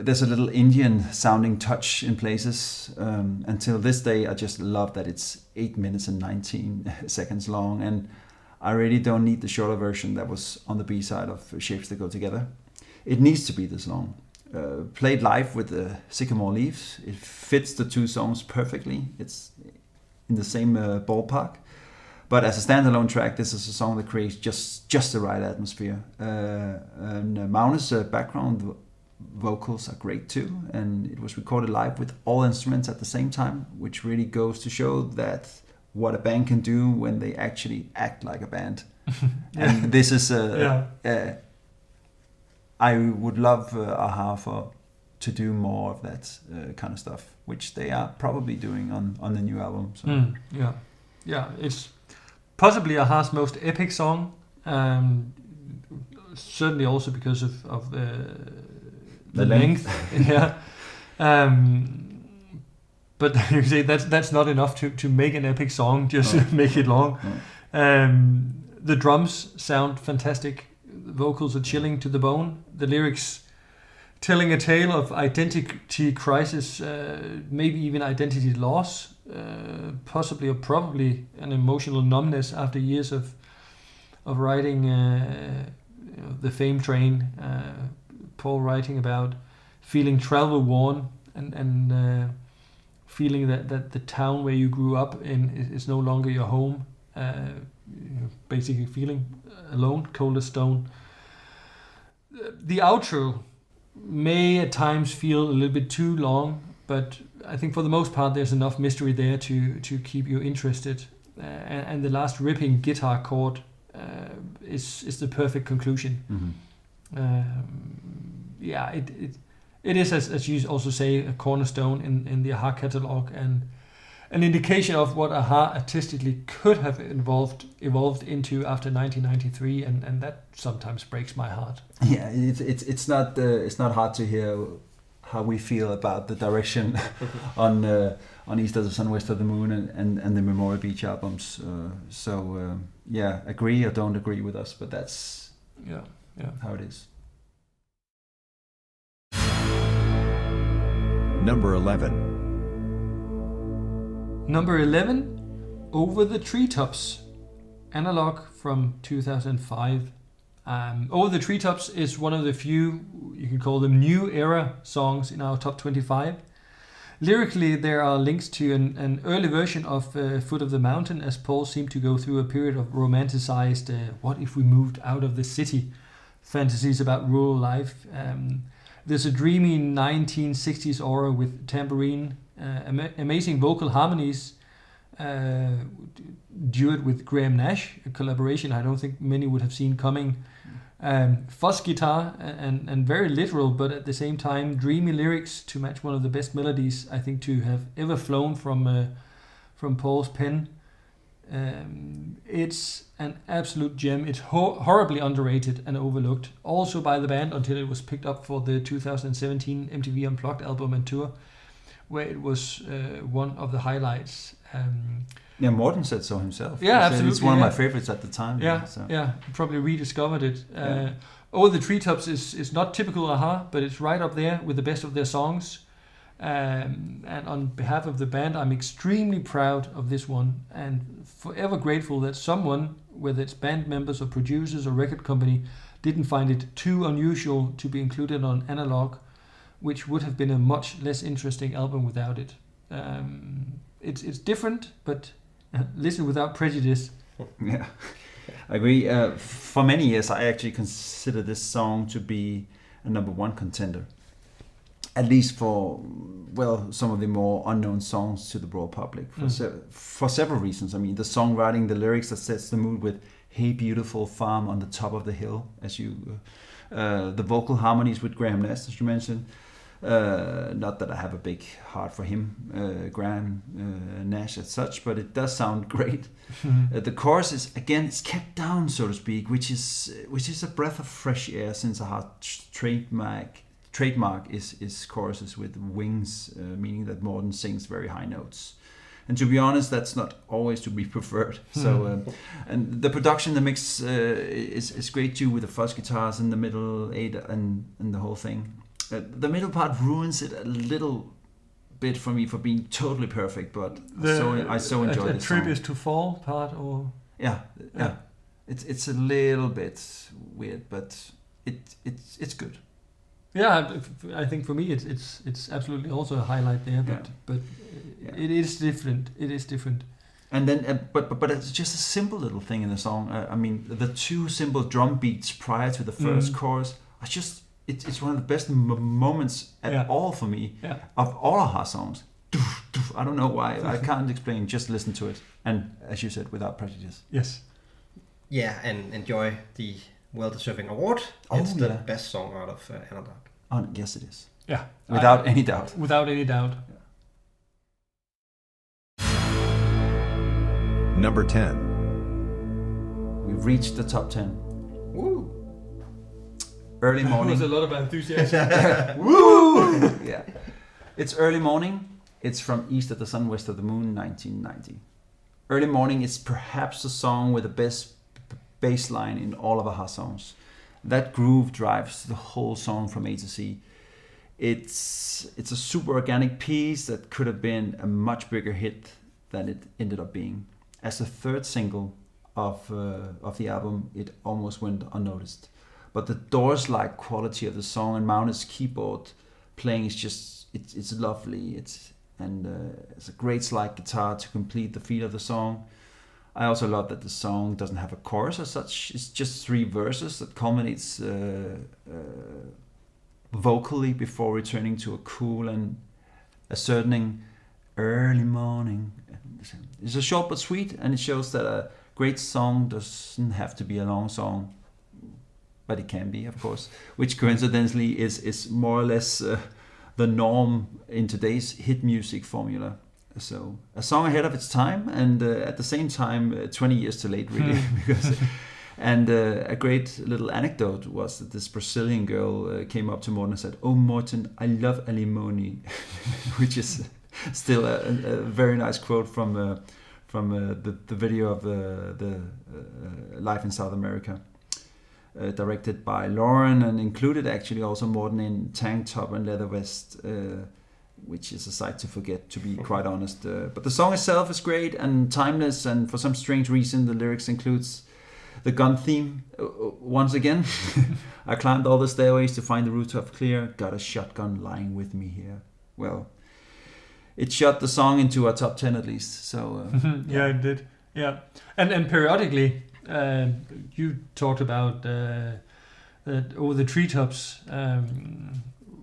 there's a little Indian sounding touch in places. Until this day, I just love that it's 8 minutes and 19 seconds long, and I really don't need the shorter version that was on the B-side of Shapes That Go Together. It needs to be this long. Played live with the Sycamore Leaves, it fits the two songs perfectly. It's in the same ballpark. But as a standalone track, this is a song that creates just the right atmosphere. And Magnus' background vocals are great too, and it was recorded live with all instruments at the same time, which really goes to show that what a band can do when they actually act like a band. And this is I would love a-ha to do more of that kind of stuff, which they are probably doing on the new album. So. It's possibly a-ha's most epic song, certainly also because of the length. But you say that's not enough to make an epic song, just make it long. The drums sound fantastic, the vocals are chilling to the bone, the lyrics telling a tale of identity crisis, maybe even identity loss, possibly or probably an emotional numbness after years of writing the Fame Train. Paul writing about feeling travel worn and feeling that the town where you grew up in is no longer your home. Basically feeling alone, coldest stone. The outro may at times feel a little bit too long, but I think for the most part there's enough mystery there to keep you interested. And the last ripping guitar chord is the perfect conclusion. It is, as you also say, a cornerstone in the a-ha catalog, and an indication of what a-ha artistically could have evolved into after 1993, and that sometimes breaks my heart. Yeah, it's not hard to hear how we feel about the direction on East of the Sun, West of the Moon and the Memorial Beach albums. Agree or don't agree with us, but that's how it is. Number 11. Number 11, Over the Treetops, analog from 2005. Over the Treetops is one of the few, you can call them new era songs in our top 25. Lyrically, there are links to an early version of Foot of the Mountain, as Paul seemed to go through a period of romanticized what if we moved out of the city fantasies about rural life. There's a dreamy 1960s aura with tambourine, amazing vocal harmonies, duet with Graham Nash, a collaboration I don't think many would have seen coming. Fuzz guitar and very literal, but at the same time dreamy lyrics to match one of the best melodies I think to have ever flown from Paul's pen. It's an absolute gem. It's horribly underrated and overlooked, also by the band, until it was picked up for the 2017 MTV Unplugged album and tour, where it was one of the highlights. Morten said so himself. Yeah, absolutely. It's one of my favorites at the time. Probably rediscovered it. Over the Treetops is not typical AHA, but it's right up there with the best of their songs. And on behalf of the band, I'm extremely proud of this one and forever grateful that someone, whether it's band members or producers or record company, didn't find it too unusual to be included on analog, which would have been a much less interesting album without it. It's different, but listen without prejudice. Yeah, I agree. For many years, I actually consider this song to be a number one contender. At least for, well, some of the more unknown songs to the broad public. For several reasons. I mean, the songwriting, the lyrics that sets the mood with "Hey beautiful farm on the top of the hill," as you, the vocal harmonies with Graham Nash, as you mentioned. Not that I have a big heart for him, Graham Nash as such, but it does sound great. The chorus is, again, it's kept down, so to speak, which is a breath of fresh air, since our trademark is choruses with wings, meaning that Morten sings very high notes. And to be honest, that's not always to be preferred. So, and the production, the mix is great too, with the fuzz guitars in the middle, eight and the whole thing. The middle part ruins it a little bit for me for being totally perfect, but I so enjoy this song. The tribute to Fall part, or yeah. It's a little bit weird, but it's good. Yeah, I think for me it's absolutely also a highlight there, but it is different. It is different. And then, but it's just a simple little thing in the song. I mean, the two simple drum beats prior to the first chorus are just. It's one of the best moments at all for me of all of her songs. I don't know why. I can't explain. Just listen to it. And as you said, without prejudice. Yes. Yeah, and enjoy the well-deserving award. It's the best song out of Analog. Yes, it is. Yeah. Without any doubt. Without any doubt. Number 10. We've reached the top 10. Woo! Early morning. There's a lot of enthusiasm. Woo! Yeah. It's Early Morning. It's from East of the Sun, West of the Moon, 1990. Early Morning is perhaps the song with the best bass line in all of AHA songs. That groove drives the whole song from A to Z. It's a super organic piece that could have been a much bigger hit than it ended up being. As the third single of the album, it almost went unnoticed. But the Doors-like quality of the song and Magnus' keyboard playing is just, it's lovely. It's a great slide guitar to complete the feel of the song. I also love that the song doesn't have a chorus as such. It's just 3 verses that culminates vocally before returning to a cool and ascertaining early morning. It's a short but sweet, and it shows that a great song doesn't have to be a long song. But it can be, of course, which coincidentally is more or less the norm in today's hit music formula. So a song ahead of its time, and at the same time 20 years too late, really. A great little anecdote was that this Brazilian girl came up to Morten and said, "Oh Morten, I love alimony," which is still a very nice quote from the video of the Life in South America. Directed by Lauren, and included actually also Morten in tank top and leather vest, which is a sight to forget, to be quite honest. But the song itself is great and timeless, and for some strange reason the lyrics includes the gun theme once again. I climbed all the stairways to find the rooftop clear, got a shotgun lying with me here. Well, it shot the song into our top 10 at least. So yeah, it did. Yeah, and periodically. You talked about that Over the Treetops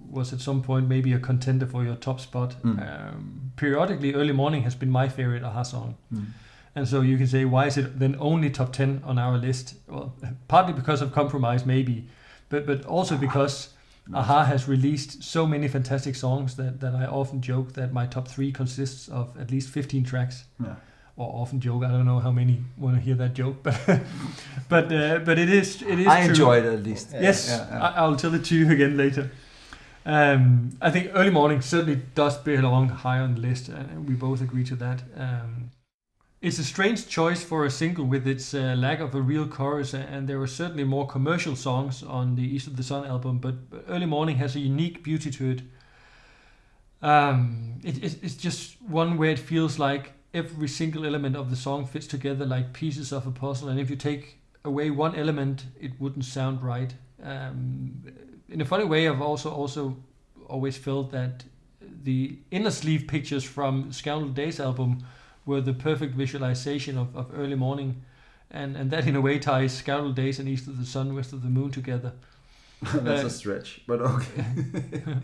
was at some point maybe a contender for your top spot. Periodically, Early Morning has been my favorite AHA song. And so you can say, why is it then only top 10 on our list? Well, partly because of compromise maybe, but also because AHA has released so many fantastic songs that I often joke that my top 3 consists of at least 15 tracks. Yeah. Or often joke, I don't know how many want to hear that joke, but it is I true. Enjoy it at least. Yes, yeah. I'll tell it to you again later. I think Early Morning certainly does belong high on the list, and we both agree to that. It's a strange choice for a single with its lack of a real chorus, and there were certainly more commercial songs on the East of the Sun album, but Early Morning has a unique beauty to it. It's just one where it feels like every single element of the song fits together like pieces of a puzzle, and if you take away one element, it wouldn't sound right. In a funny way, I've also always felt that the inner sleeve pictures from Scoundrel Days album were the perfect visualization of Early Morning, and that in a way ties Scoundrel Days and East of the Sun, West of the Moon together. That's a stretch, but okay.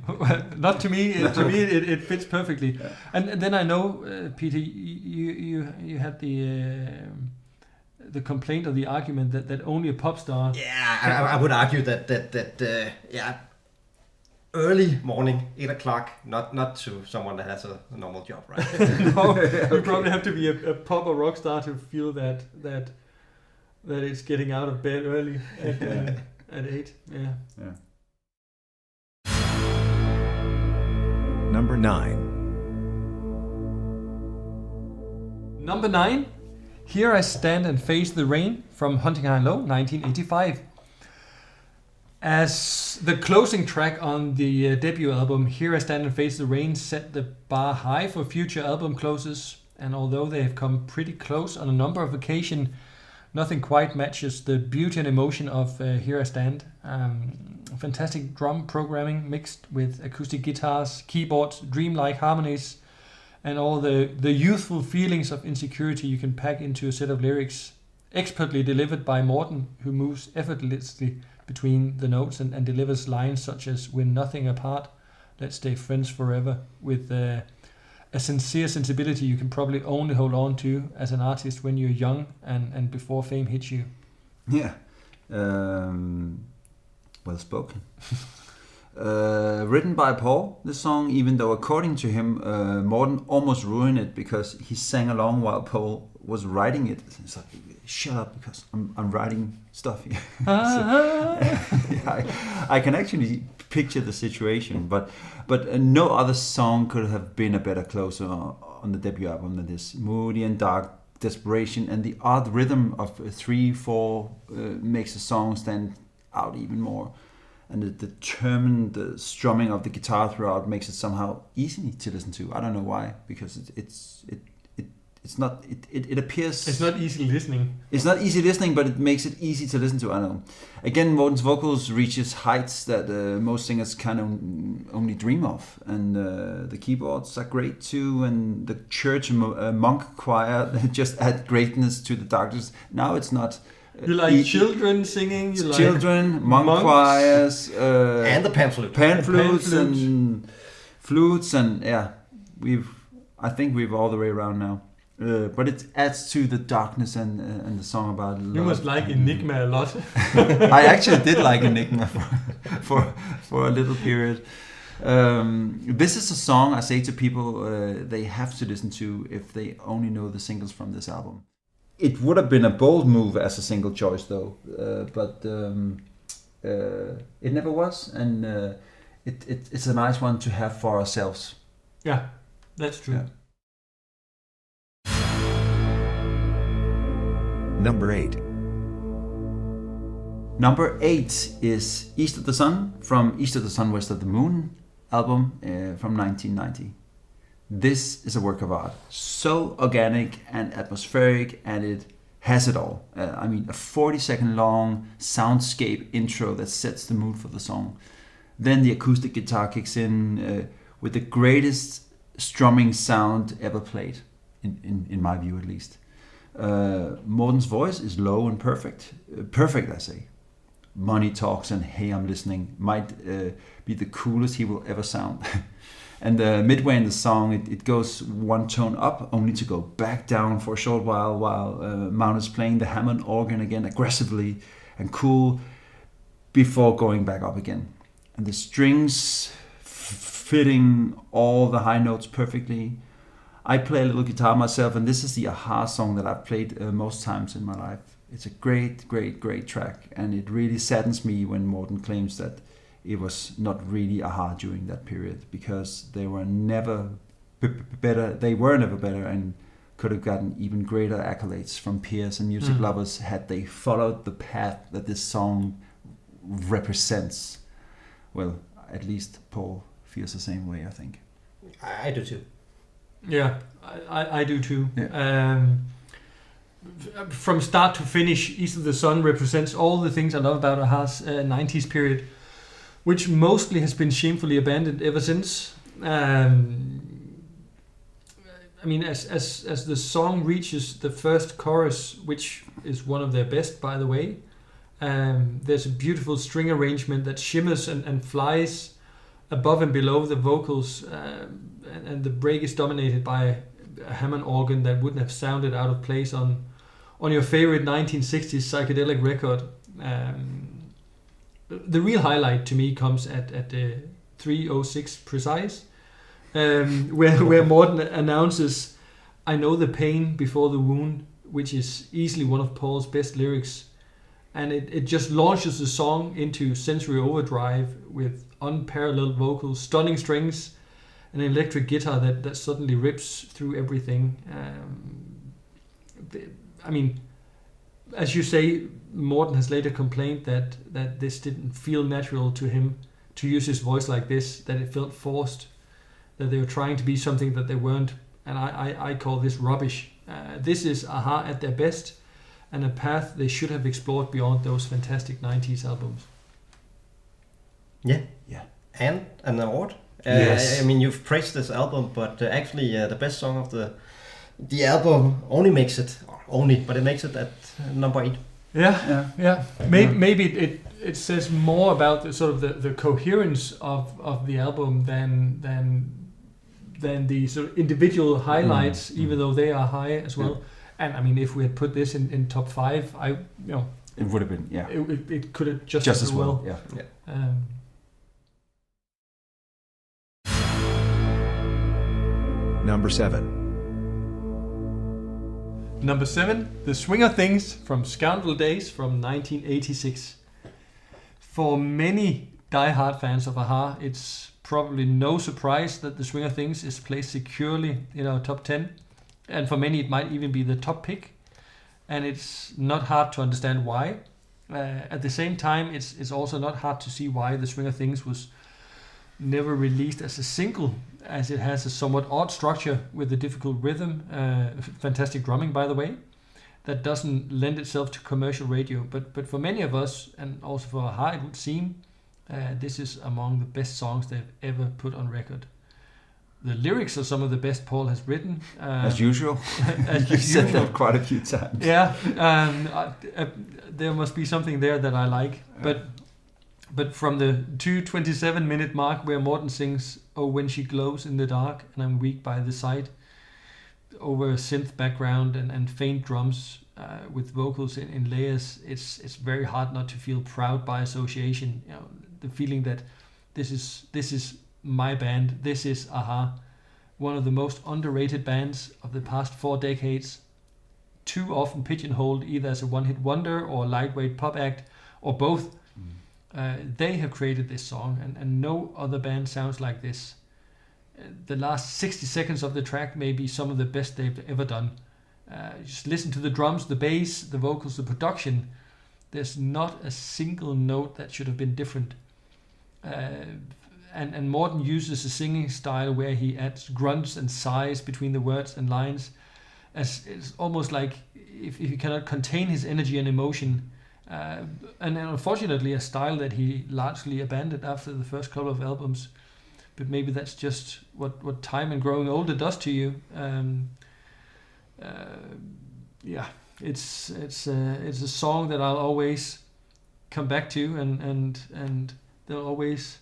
Well, not to me. To me, it fits perfectly. Yeah. And then I know, Peter, you had the complaint or the argument that only a pop star. Yeah, I would argue that early morning, 8 o'clock, not to someone that has a normal job, right? No, you probably have to be a pop or rock star to feel that it's getting out of bed early at 8. Yeah. Number 9. Number 9. Here I Stand and Face the Rain from Hunting High and Low, 1985. As the closing track on the debut album, Here I Stand and Face the Rain set the bar high for future album closes, and although they have come pretty close on a number of occasions, nothing quite matches the beauty and emotion of Here I Stand. Fantastic drum programming mixed with acoustic guitars, keyboards, dreamlike harmonies, and all the youthful feelings of insecurity you can pack into a set of lyrics, expertly delivered by Morten, who moves effortlessly between the notes and delivers lines such as "We're nothing apart, let's stay friends forever," with a sincere sensibility you can probably only hold on to as an artist when you're young and before fame hits you. Yeah, well spoken. Written by Paul, this song, even though according to him, Morten almost ruined it because he sang along while Paul was writing it. It's like, shut up, because I'm writing stuff here. I can actually picture the situation, but no other song could have been a better closer on the debut album than this. Moody and dark desperation, and the odd rhythm of 3/4 makes the song stand out even more. And the determined strumming of the guitar throughout makes it somehow easy to listen to. I don't know why, because it's not. It appears. It's not easy listening. It's not easy listening, but it makes it easy to listen to. I know. Again, Morten's vocals reaches heights that most singers kind of only dream of, and the keyboards are great too. And the church monk choir just add greatness to the darkness. Now it's not. You like children singing, you children, like monk choirs, and the pan flute, and flutes, and yeah, I think we've all the way around now. But it adds to the darkness and the song about love. You must like Enigma a lot. I actually did like Enigma for a little period. This is a song I say to people they have to listen to if they only know the singles from this album. It would have been a bold move as a single choice, though, but it never was, and it's a nice one to have for ourselves. Yeah, that's true. Yeah. Number 8. Number 8 is East of the Sun from East of the Sun, West of the Moon album from 1990. This is a work of art, so organic and atmospheric, and it has it all. I mean, a 40-second long soundscape intro that sets the mood for the song. Then the acoustic guitar kicks in with the greatest strumming sound ever played, in my view at least. Morten's voice is low and perfect. Perfect, I say. Money Talks and Hey, I'm Listening might be the coolest he will ever sound. And midway in the song, it goes one tone up, only to go back down for a short while Mount is playing the Hammond organ again aggressively and cool before going back up again. And the strings fitting all the high notes perfectly. I play a little guitar myself, and this is the Aha song that I've played most times in my life. It's a great, great, great track, and it really saddens me when Morten claims that it was not really Aha during that period, because they were never better. They were never better, and could have gotten even greater accolades from peers and music lovers had they followed the path that this song represents. Well, at least Paul feels the same way, I think. I do too. Yeah, I do too. Yeah. From start to finish, East of the Sun represents all the things I love about Aha's 90s period, which mostly has been shamefully abandoned ever since. I mean, as the song reaches the first chorus, which is one of their best, by the way, there's a beautiful string arrangement that shimmers and flies above and below the vocals, and the break is dominated by a Hammond organ that wouldn't have sounded out of place on your favorite 1960s psychedelic record. The real highlight to me comes at 3:06 precise, where Morten announces, "I know the pain before the wound," which is easily one of Paul's best lyrics. And it just launches the song into sensory overdrive with unparalleled vocals, stunning strings, an electric guitar that suddenly rips through everything. I mean, as you say, Morten has later complained that this didn't feel natural to him to use his voice like this, that it felt forced, that they were trying to be something that they weren't. And I call this rubbish. This is Aha at their best, and a path they should have explored beyond those fantastic 90s albums. Yeah. Yeah. And an award. Yes. I mean, you've praised this album, but actually the best song of the album only makes it at number 8. Yeah. Maybe it says more about the sort of the coherence of the album than the sort of individual highlights, even though they are high as well. Yeah. And I mean, if we had put this in top 5, It would have been, yeah. It could have just as well. Yeah. Number 7. Number 7, The Swinger Things from Scoundrel Days from 1986. For many die-hard fans of Aha, it's probably no surprise that The Swinger Things is placed securely in our top 10. And for many, it might even be the top pick. And it's not hard to understand why. At the same time, it's also not hard to see why The Swinger Things was never released as a single, as it has a somewhat odd structure with a difficult rhythm, fantastic drumming, by the way, that doesn't lend itself to commercial radio. But for many of us, and also for Aha, it would seem, this is among the best songs they've ever put on record. The lyrics are some of the best Paul has written. As usual. You said that quite a few times. Yeah, there must be something there that I like. But from the 2:27-minute mark where Morten sings, "Oh, when she glows in the dark and I'm weak by the sight," over a synth background and faint drums with vocals in layers, it's very hard not to feel proud by association. The feeling that this is my band, this is Aha, one of the most underrated bands of the past 4 decades, too often pigeonholed either as a one-hit wonder or a lightweight pop act, or both. They have created this song, and no other band sounds like this. The last 60 seconds of the track may be some of the best they've ever done. Just listen to the drums, the bass, the vocals, the production. There's not a single note that should have been different. And Morten uses a singing style where he adds grunts and sighs between the words and lines, as it's almost like if he cannot contain his energy and emotion. And unfortunately, a style that he largely abandoned after the first couple of albums. But maybe that's just what time and growing older does to you. It's a song that I'll always come back to, and it'll always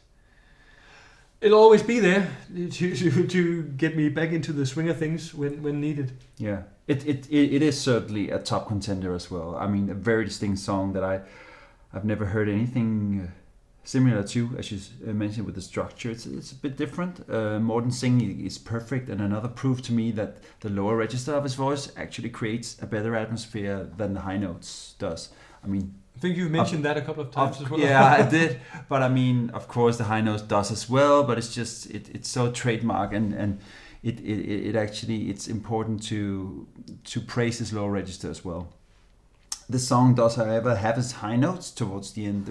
be there to get me back into the swing of things when needed. Yeah, it is certainly a top contender as well. I mean, a very distinct song that I've never heard anything similar to, as you mentioned, with the structure. It's a bit different. Morten's singing is perfect, and another proof to me that the lower register of his voice actually creates a better atmosphere than the high notes does. I mean, I think you've mentioned that a couple of times as well. Yeah, I did. But I mean, of course, the high notes does as well. But it's just it's so trademark, and it actually it's important to praise his lower register as well. The song does, however, have its high notes towards the end,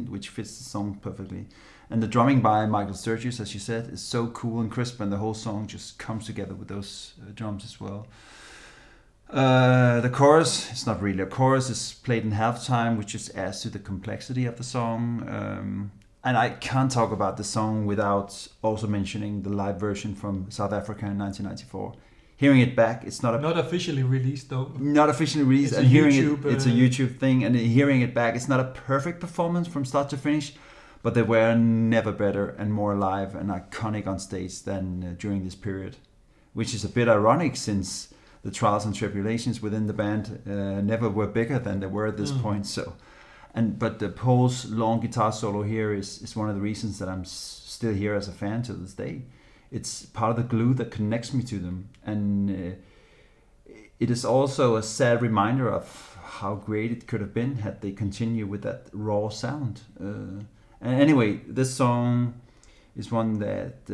which fits the song perfectly. And the drumming by Michael Sturgis, as you said, is so cool and crisp, and the whole song just comes together with those drums as well. The chorus, it's not really a chorus, it's played in halftime, which just adds to the complexity of the song. And I can't talk about the song without also mentioning the live version from South Africa in 1994. Hearing it back, it's not officially released though. Not officially released, it's and hearing YouTube, it's a YouTube thing, and hearing it back, it's not a perfect performance from start to finish, but they were never better and more alive and iconic on stage than during this period, which is a bit ironic since the trials and tribulations within the band never were bigger than they were at this point. So, but the Paul's long guitar solo here is one of the reasons that I'm still here as a fan to this day. It's part of the glue that connects me to them, and it is also a sad reminder of how great it could have been had they continued with that raw sound. And anyway, this song is one that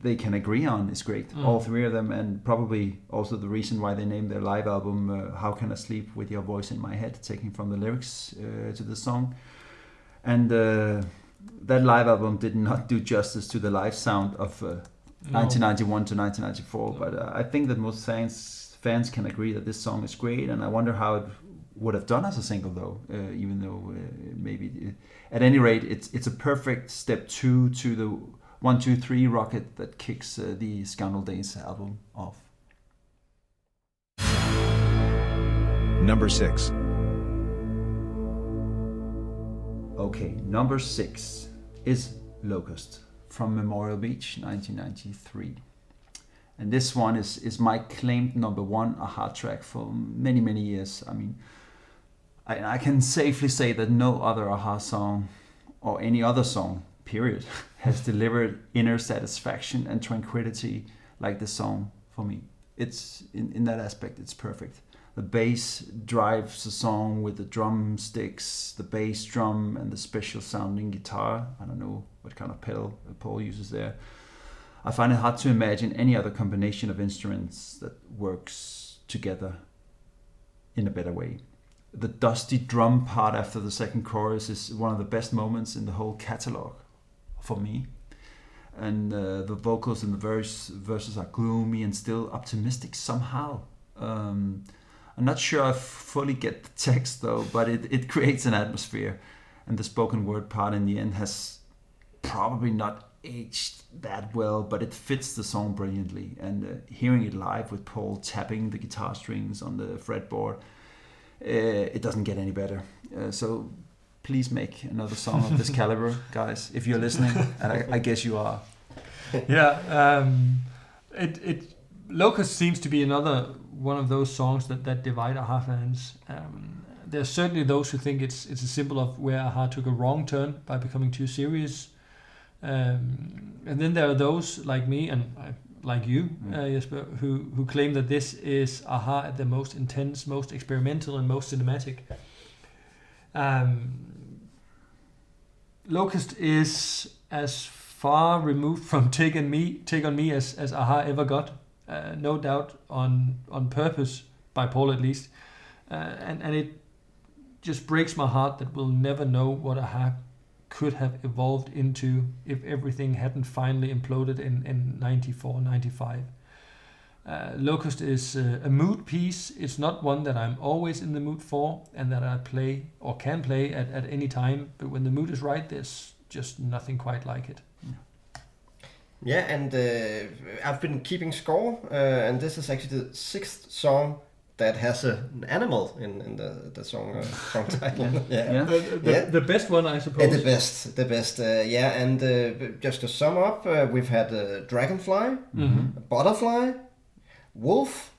they can agree on is great, all three of them, and probably also the reason why they named their live album How Can I Sleep With Your Voice in My Head, taking from the lyrics to the song. And that live album did not do justice to the live sound of 1991 to 1994, but I think that most fans can agree that this song is great, and I wonder how it would have done as a single though, even though maybe at any rate it's a perfect step 2 to the 1, 2, 3 rocket that kicks the Scoundrel Days album off. Number 6. Okay, number 6 is Locust from Memorial Beach, 1993. And this one is my claimed number 1 a-ha track for many, many years. I mean, I can safely say that no other a-ha song or any other song, period, has delivered inner satisfaction and tranquility like this song for me. It's in that aspect, it's perfect. The bass drives the song with the drumsticks, the bass drum, and the special sounding guitar. I don't know what kind of pedal Paul uses there. I find it hard to imagine any other combination of instruments that works together in a better way. The dusty drum part after the second chorus is one of the best moments in the whole catalogue for me. And the vocals in the verses are gloomy and still optimistic somehow. I'm not sure I fully get the text though, but it creates an atmosphere, and the spoken word part in the end has probably not aged that well, but it fits the song brilliantly. And hearing it live with Paul tapping the guitar strings on the fretboard, it doesn't get any better. So please make another song of this caliber, guys, if you're listening, and I guess you are. Yeah, Locust seems to be another one of those songs that divide a-ha fans. There's certainly those who think it's a symbol of where a-ha took a wrong turn by becoming too serious. And then there are those like me and like you, Jesper, who claim that this is a-ha at the most intense, most experimental, and most cinematic. Locust is as far removed from Take On Me as a-ha ever got. No doubt on purpose, by Paul at least. And it just breaks my heart that we'll never know what a-ha could have evolved into if everything hadn't finally imploded in 94, 95. Locust is a mood piece. It's not one that I'm always in the mood for and that I play or can play at any time. But when the mood is right, there's just nothing quite like it. Yeah, and I've been keeping score, and this is actually the 6th song that has an animal in the song title. The best one, I suppose. The best. And just to sum up, we've had a dragonfly, a butterfly, wolf.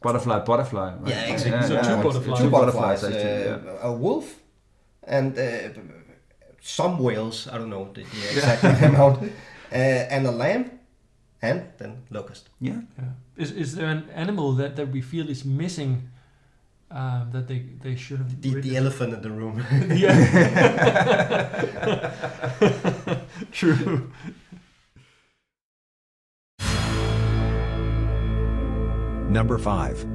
Butterfly. Right? Yeah, exactly. So two butterflies, actually, a wolf, and some whales. I don't know the exact amount. And a lamb, and then locust. Yeah. Is there an animal that we feel is missing that they should have? The elephant in the room. True. Number 5.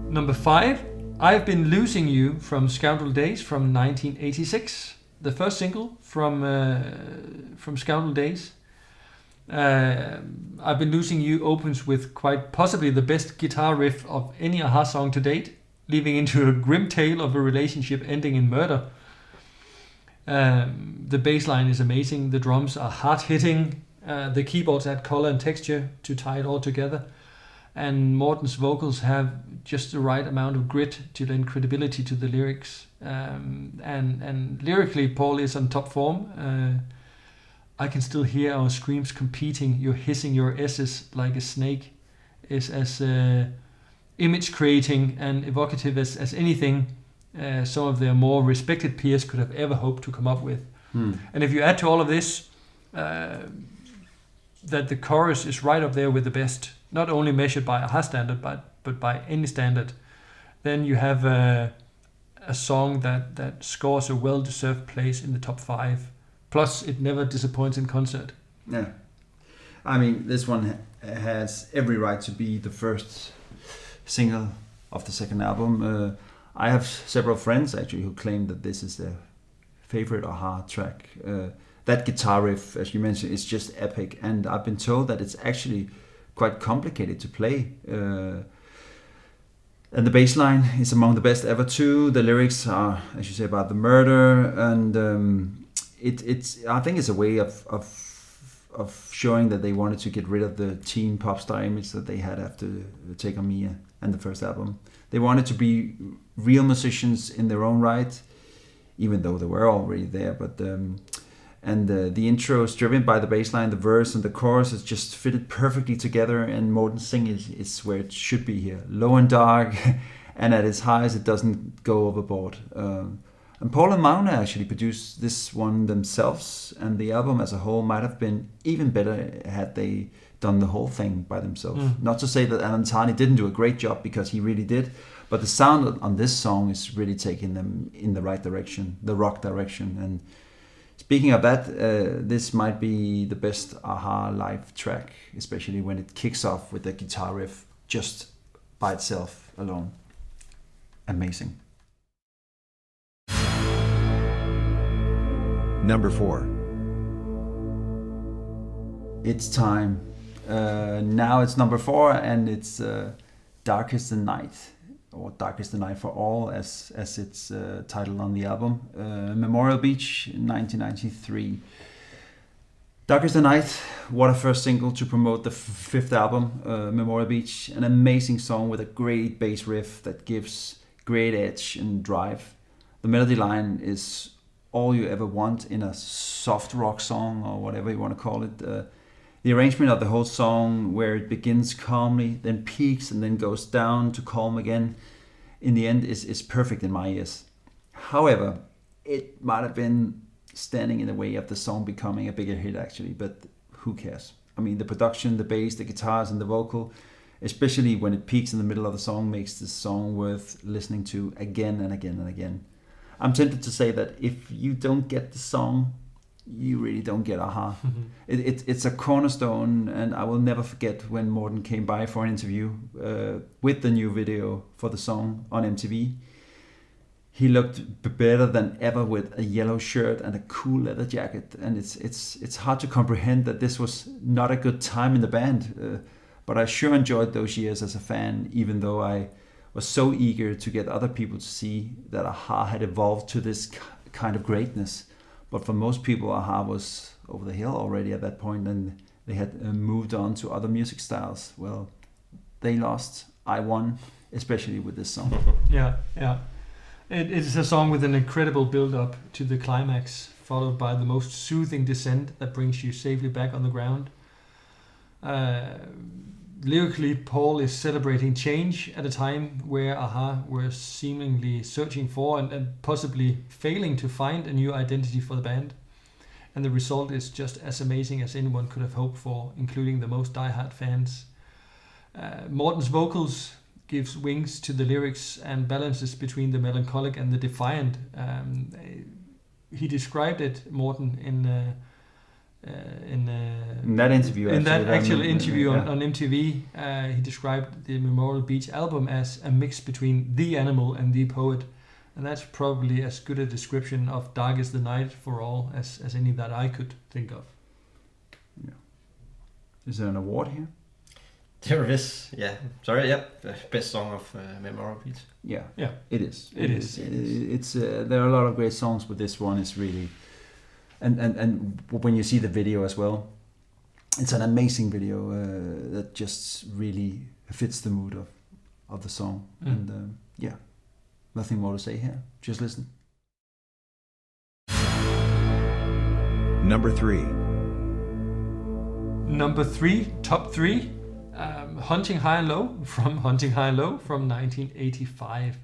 Number 5, I've Been Losing You from Scoundrel Days from 1986. The first single from Scoundrel Days. I've Been Losing You opens with quite possibly the best guitar riff of any a-ha song to date, leading into a grim tale of a relationship ending in murder. The bass line is amazing, the drums are hard-hitting, the keyboards add color and texture to tie it all together, and Morten's vocals have just the right amount of grit to lend credibility to the lyrics. And lyrically, Paul is on top form. I can still hear our screams competing. You're hissing your S's like a snake is as image creating and evocative as anything some of their more respected peers could have ever hoped to come up with. And if you add to all of this that the chorus is right up there with the best, not only measured by a-ha standard, but by any standard, then you have a song that scores a well-deserved place in the top 5. Plus, it never disappoints in concert. Yeah. I mean, this one has every right to be the first single of the second album. I have several friends actually who claim that this is their favorite a-ha track. That guitar riff, as you mentioned, is just epic, and I've been told that it's actually quite complicated to play. And the bass line is among the best ever too. The lyrics are, as you say, about the murder, and it's I think it's a way of showing that they wanted to get rid of the teen pop star image that they had after Take On Me and the first album. They wanted to be real musicians in their own right, even though they were already there. But the intro is driven by the bass line, the verse and the chorus is just fitted perfectly together, and Morten's singing is where it should be here, low and dark, and at its highest it doesn't go overboard. And Paul and Magne actually produced this one themselves, and the album as a whole might have been even better had they done the whole thing by themselves. Not to say that Alan Tarney didn't do a great job, because he really did, but the sound on this song is really taking them in the right direction, the rock direction. And speaking of that, this might be the best a-ha live track, especially when it kicks off with the guitar riff just by itself alone. Amazing. Number 4. It's time. Now it's number 4, and it's Darkest the Night, or Darkest the Night for All, as it's titled on the album. Memorial Beach, 1993. Darkest the Night, what a first single to promote the fifth album, Memorial Beach. An amazing song with a great bass riff that gives great edge and drive. The melody line is all you ever want in a soft rock song, or whatever you want to call it. The arrangement of the whole song, where it begins calmly, then peaks, and then goes down to calm again, in the end is perfect in my ears. However, it might have been standing in the way of the song becoming a bigger hit actually, but who cares? I mean, the production, the bass, the guitars, and the vocal, especially when it peaks in the middle of the song, makes this song worth listening to again and again and again. I'm tempted to say that if you don't get the song, you really don't get a-ha. It's a cornerstone, and I will never forget when Morten came by for an interview with the new video for the song on MTV. He looked better than ever with a yellow shirt and a cool leather jacket, and it's hard to comprehend that this was not a good time in the band, but I sure enjoyed those years as a fan, even though I was so eager to get other people to see that a-ha had evolved to this kind of greatness. But for most people, a-ha was over the hill already at that point, and they had moved on to other music styles. Well, they lost, I won, especially with this song. Yeah. It is a song with an incredible build-up to the climax, followed by the most soothing descent that brings you safely back on the ground. Lyrically, Paul is celebrating change at a time where a-ha were seemingly searching for and possibly failing to find a new identity for the band. And the result is just as amazing as anyone could have hoped for, including the most diehard fans. Morten's vocals gives wings to the lyrics and balances between the melancholic and the defiant. He described it, Morten, In that interview, in that actual then, interview yeah. on MTV, he described the Memorial Beach album as a mix between the animal and the poet, and that's probably as good a description of Dark is the Night for all as any that I could think of. Yeah. Is there an award here? There is, yeah. Sorry, yeah. Best song of Memorial Beach. Yeah, Yeah, it is. It is. It's there are a lot of great songs, but this one is really, and when you see the video as well, it's an amazing video that just really fits the mood of the song. And yeah, nothing more to say here. Just listen. Number 3. Number 3, top 3, Hunting High and Low from Hunting High and Low from 1985.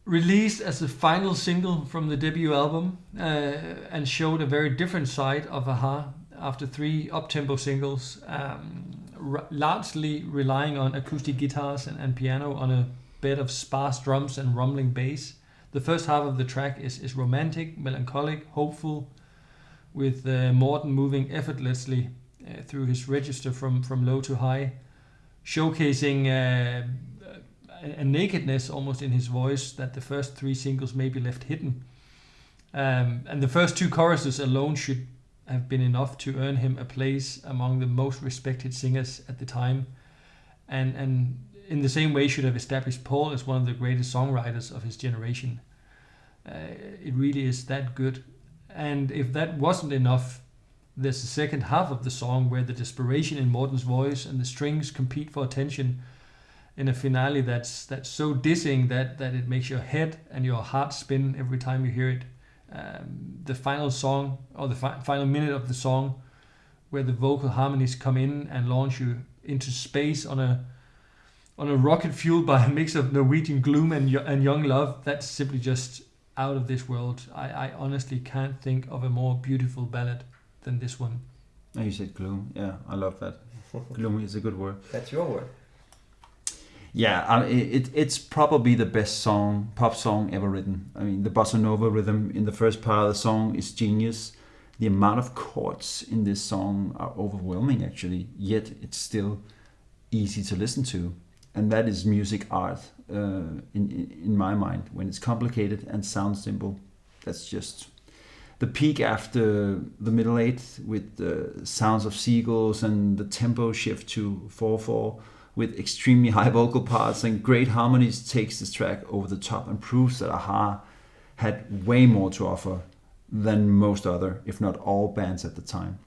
Released as the final single from the debut album and showed a very different side of a-ha after 3 up-tempo singles, largely relying on acoustic guitars and piano on a bed of sparse drums and rumbling bass. The first half of the track is romantic, melancholic, hopeful, with Morten moving effortlessly through his register from low to high, showcasing a nakedness almost in his voice that the first 3 singles maybe left hidden. And the first 2 choruses alone should have been enough to earn him a place among the most respected singers at the time, and in the same way should have established Paul as one of the greatest songwriters of his generation. It really is that good. And if that wasn't enough, there's the second half of the song where the desperation in Morten's voice and the strings compete for attention in a finale that's so dizzying that it makes your head and your heart spin every time you hear it. The final song, or the final minute of the song, where the vocal harmonies come in and launch you into space on a rocket fueled by a mix of Norwegian gloom and young love, that's simply just out of this world. I honestly can't think of a more beautiful ballad than this one. Oh, you said gloom. Yeah, I love that. Gloom is a good word. That's your word. Yeah, it's probably the best pop song ever written. I mean, the bossa nova rhythm in the first part of the song is genius. The amount of chords in this song are overwhelming, actually, yet it's still easy to listen to. And that is music art in my mind. When it's complicated and sounds simple, that's just the peak after the middle eighth, with the sounds of seagulls and the tempo shift to 4/4 with extremely high vocal parts and great harmonies, takes this track over the top and proves that a-ha had way more to offer than most other, if not all, bands at the time.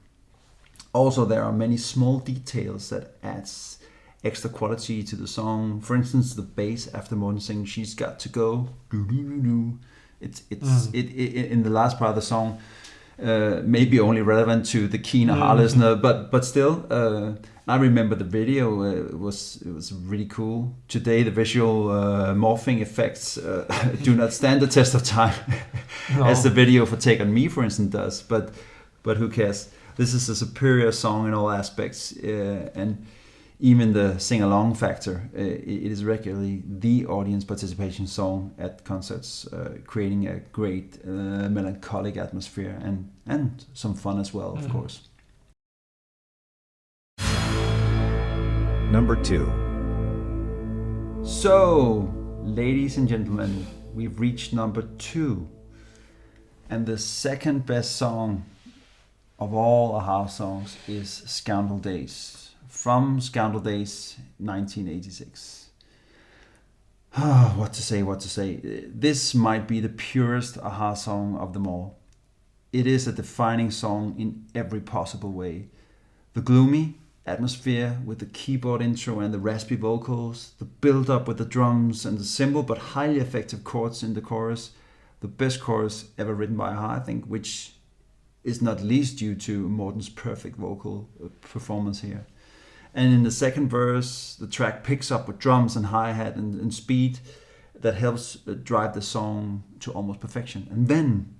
Also, there are many small details that adds extra quality to the song. For instance, the bass after Morten sings "She's Got to Go," it's in the last part of the song, maybe only relevant to the keen a-ha listener, but still. I remember the video. It was really cool. Today, the visual morphing effects do not stand the test of time, as the video for "Take on Me," for instance, does. But who cares? This is a superior song in all aspects, and even the sing-along factor. It is regularly the audience participation song at concerts, creating a great melancholic atmosphere and some fun as well, of course. Number 2. So, ladies and gentlemen, we've reached number 2. And the second best song of all a-ha songs is Scoundrel Days, from Scoundrel Days 1986. What to say. This might be the purest a-ha song of them all. It is a defining song in every possible way. The gloomy atmosphere with the keyboard intro and the raspy vocals, the build up with the drums and the simple but highly effective chords in the chorus, the best chorus ever written by a-ha, I think, which is not least due to Morten's perfect vocal performance here. And in the second verse, the track picks up with drums and hi-hat and speed that helps drive the song to almost perfection. And then,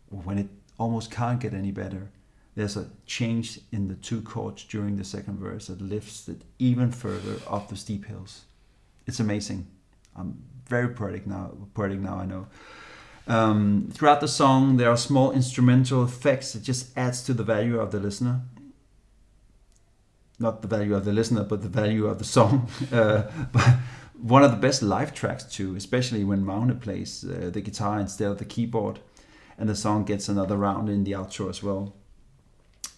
when it almost can't get any better, there's a change in the 2 chords during the second verse that lifts it even further up the steep hills. It's amazing. I'm very poetic now, I know. Throughout the song, there are small instrumental effects. It just adds to the value of the listener. Not the value of the listener, but the value of the song. But one of the best live tracks too, especially when Magne plays the guitar instead of the keyboard, and the song gets another round in the outro as well.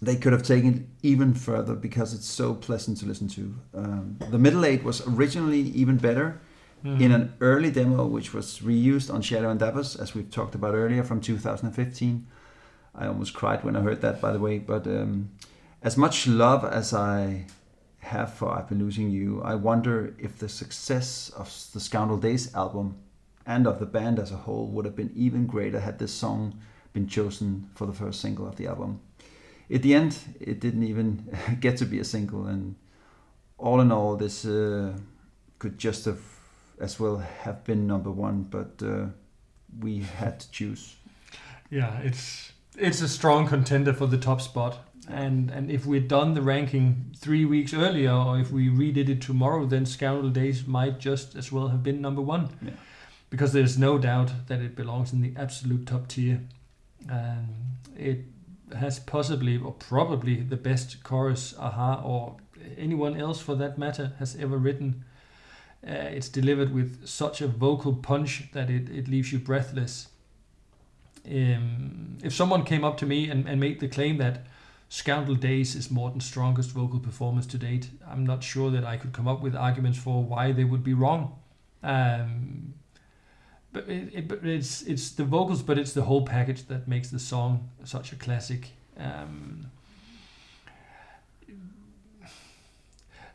They could have taken it even further because it's so pleasant to listen to. The middle eight was originally even better in an early demo, which was reused on Shadow and Davos, as we've talked about earlier, from 2015. I almost cried when I heard that, by the way. But as much love as I have for I've Been Losing You, I wonder if the success of the Scoundrel Days album and of the band as a whole would have been even greater had this song been chosen for the first single of the album. At the end, it didn't even get to be a single, and all in all, this could just have as well have been number one, but we had to choose. Yeah, it's a strong contender for the top spot. And if we'd done the ranking 3 weeks earlier, or if we redid it tomorrow, then Scoundrel Days might just as well have been number one. Yeah. Because there's no doubt that it belongs in the absolute top tier. It has possibly or probably the best chorus a-ha or anyone else for that matter has ever written. It's delivered with such a vocal punch that it leaves you breathless. If someone came up to me and made the claim that Scoundrel Days is Morten's strongest vocal performance to date, I'm not sure that I could come up with arguments for why they would be wrong. But it's the vocals, but it's the whole package that makes the song such a classic.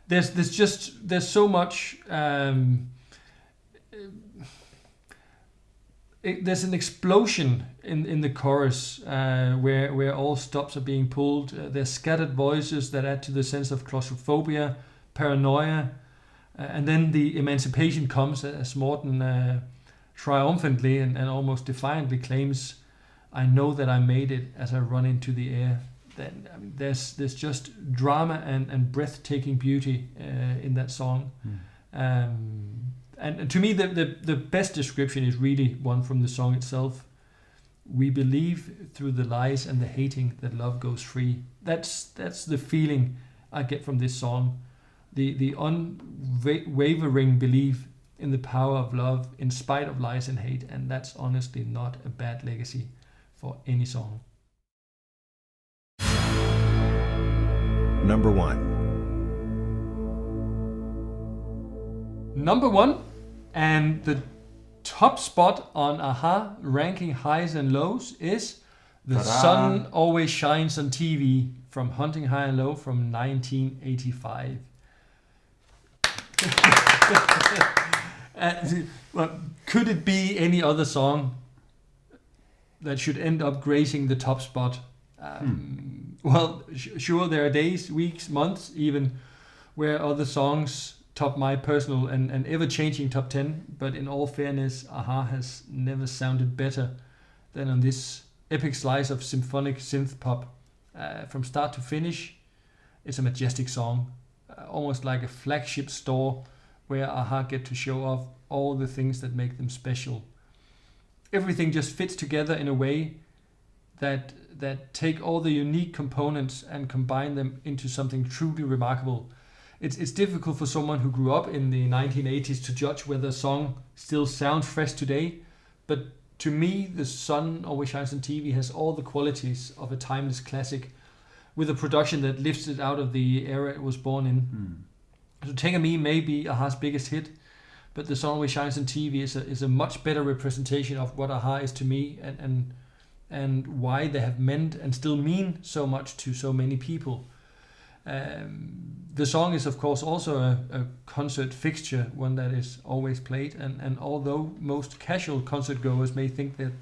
There's so much. There's an explosion in the chorus where all stops are being pulled. There's scattered voices that add to the sense of claustrophobia, paranoia, and then the emancipation comes as Morten triumphantly and almost defiantly claims, "I know that I made it," as I run into the air. Then there's just drama and breathtaking beauty in that song. And to me, the best description is really one from the song itself. "We believe through the lies and the hating that love goes free." That's the feeling I get from this song. The unwavering belief in the power of love in spite of lies and hate, and that's honestly not a bad legacy for any song. Number 1. Number 1, and the top spot on a-ha ranking highs and lows is "The Ta-da! Sun Always Shines on TV" from Hunting High and Low from 1985. Well, could it be any other song that should end up gracing the top spot? Well, sure, there are days, weeks, months even, where other songs top my personal and ever-changing top 10, but in all fairness, a-ha has never sounded better than on this epic slice of symphonic synth pop. From start to finish, it's a majestic song, almost like a flagship store where a-ha get to show off all the things that make them special. Everything just fits together in a way that take all the unique components and combine them into something truly remarkable. It's difficult for someone who grew up in the 1980s to judge whether a song still sounds fresh today, but to me, "The Sun Always Shines on TV" has all the qualities of a timeless classic, with a production that lifts it out of the era it was born in. So Take On Me may be a-ha's biggest hit, but "The Sun Always Shines on TV" is a much better representation of what a-ha is to me and why they have meant and still mean so much to so many people. The song is of course also a concert fixture, one that is always played, and although most casual concert goers may think that,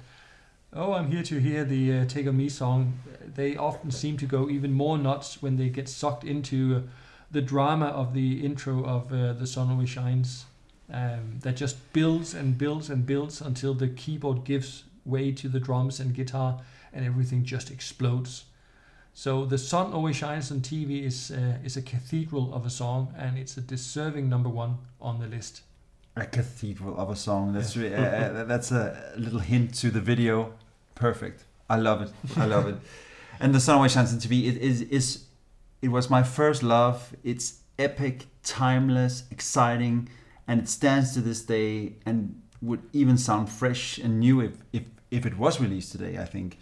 "Oh, I'm here to hear the Take On Me song," they often seem to go even more nuts when they get sucked into the drama of the intro of "The Sun Always Shines," that just builds and builds and builds until the keyboard gives way to the drums and guitar and everything just explodes. So "The Sun Always Shines on TV" is a cathedral of a song, and it's a deserving number 1 on the list. a cathedral of a song. That's that's a little hint to the video. Perfect. I love it. I love it. And the song Always Shines on TV, it was my first love. It's epic, timeless, exciting, and it stands to this day and would even sound fresh and new if it was released today, I think.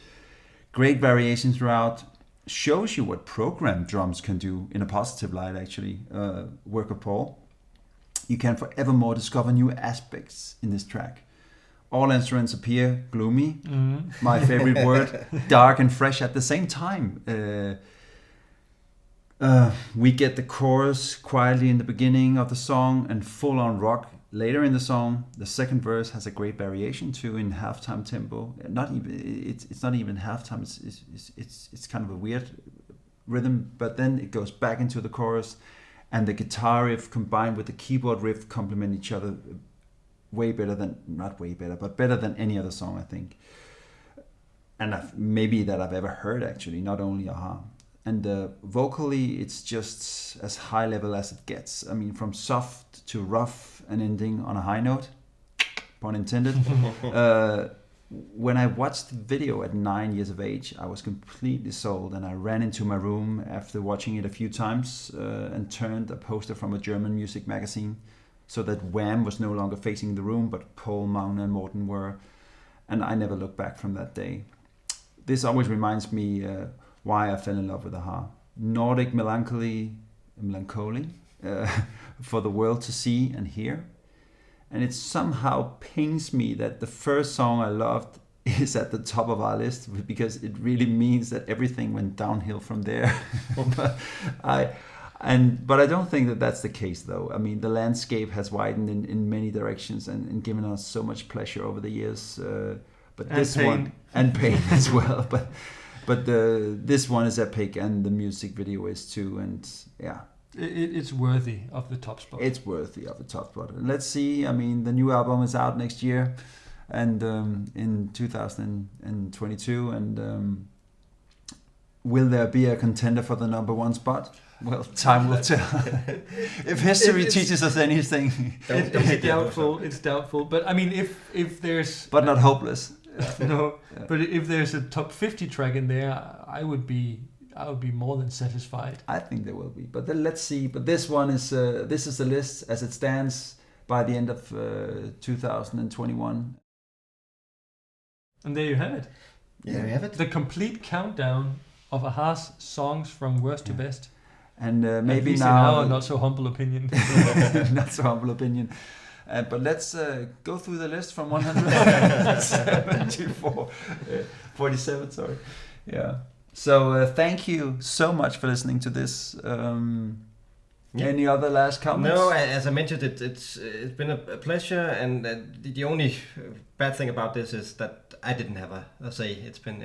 Great variation throughout. Shows you what programmed drums can do in a positive light, actually. Work of Paul. You can forevermore discover new aspects in this track. All instruments appear gloomy, my favorite word, dark and fresh at the same time. We get the chorus quietly in the beginning of the song and full-on rock later in the song. The second verse has a great variation too in halftime tempo. It's not even halftime. It's kind of a weird rhythm, but then it goes back into the chorus, and the guitar riff combined with the keyboard riff complement each other better than any other song, I think. And maybe that I've ever heard, actually, not only a-ha. And vocally, it's just as high level as it gets. I mean, from soft to rough and ending on a high note, pun intended. When I watched the video at 9 years of age, I was completely sold, and I ran into my room after watching it a few times and turned a poster from a German music magazine so that Wham was no longer facing the room, but Paul, Magne and Morten were. And I never looked back from that day. This always reminds me why I fell in love with a-ha. Nordic melancholy for the world to see and hear. And it somehow pings me that the first song I loved is at the top of our list, because it really means that everything went downhill from there. But I don't think that that's the case, though. I mean, the landscape has widened in many directions and given us so much pleasure over the years. But and this pain. one, and pain as well. But this one is epic, and the music video is too. And yeah, It's worthy of the top spot. it's worthy of a top spot. And let's see. I mean, the new album is out next year, and in 2022. And will there be a contender for the number one spot? Well, time will tell. If history teaches us anything, It's doubtful. But I mean, if there's but not hopeless. no, Yeah. but if there's a top 50 track in there, I would be more than satisfied. I think there will be, but then let's see. But this one is this is the list as it stands by the end of 2021. And there you have it. There we have it. The complete countdown of a-ha's songs from worst to best. And At maybe least now, in our not so humble opinion. not so humble opinion. But let's go through the list from 107 to 47. Sorry. Yeah. So thank you so much for listening to this. Yeah. Any other last comments? No, as I mentioned, it's been a pleasure, and the only bad thing about this is that I didn't have a say. It's been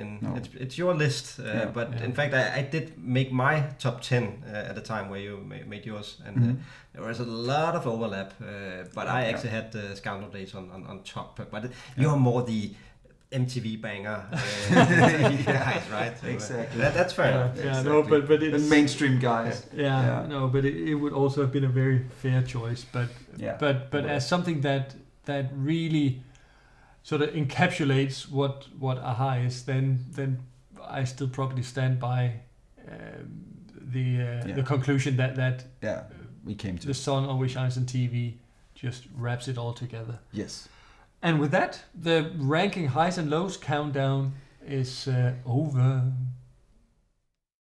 it's your list, but in fact I did make my top 10 at the time where you made yours, and there was a lot of overlap. But I actually had the Scoundrel days on top. But you're more the MTV banger guys, right? So, Exactly. That's fair enough. Yeah, no, but The it's mainstream guys. yeah, no, but it would also have been a very fair choice. But as something that really sort of encapsulates what a-ha is, then I still probably stand by the conclusion that we came to the sun always shines on TV just wraps it all together. yes. And with that, the ranking highs and lows countdown is over.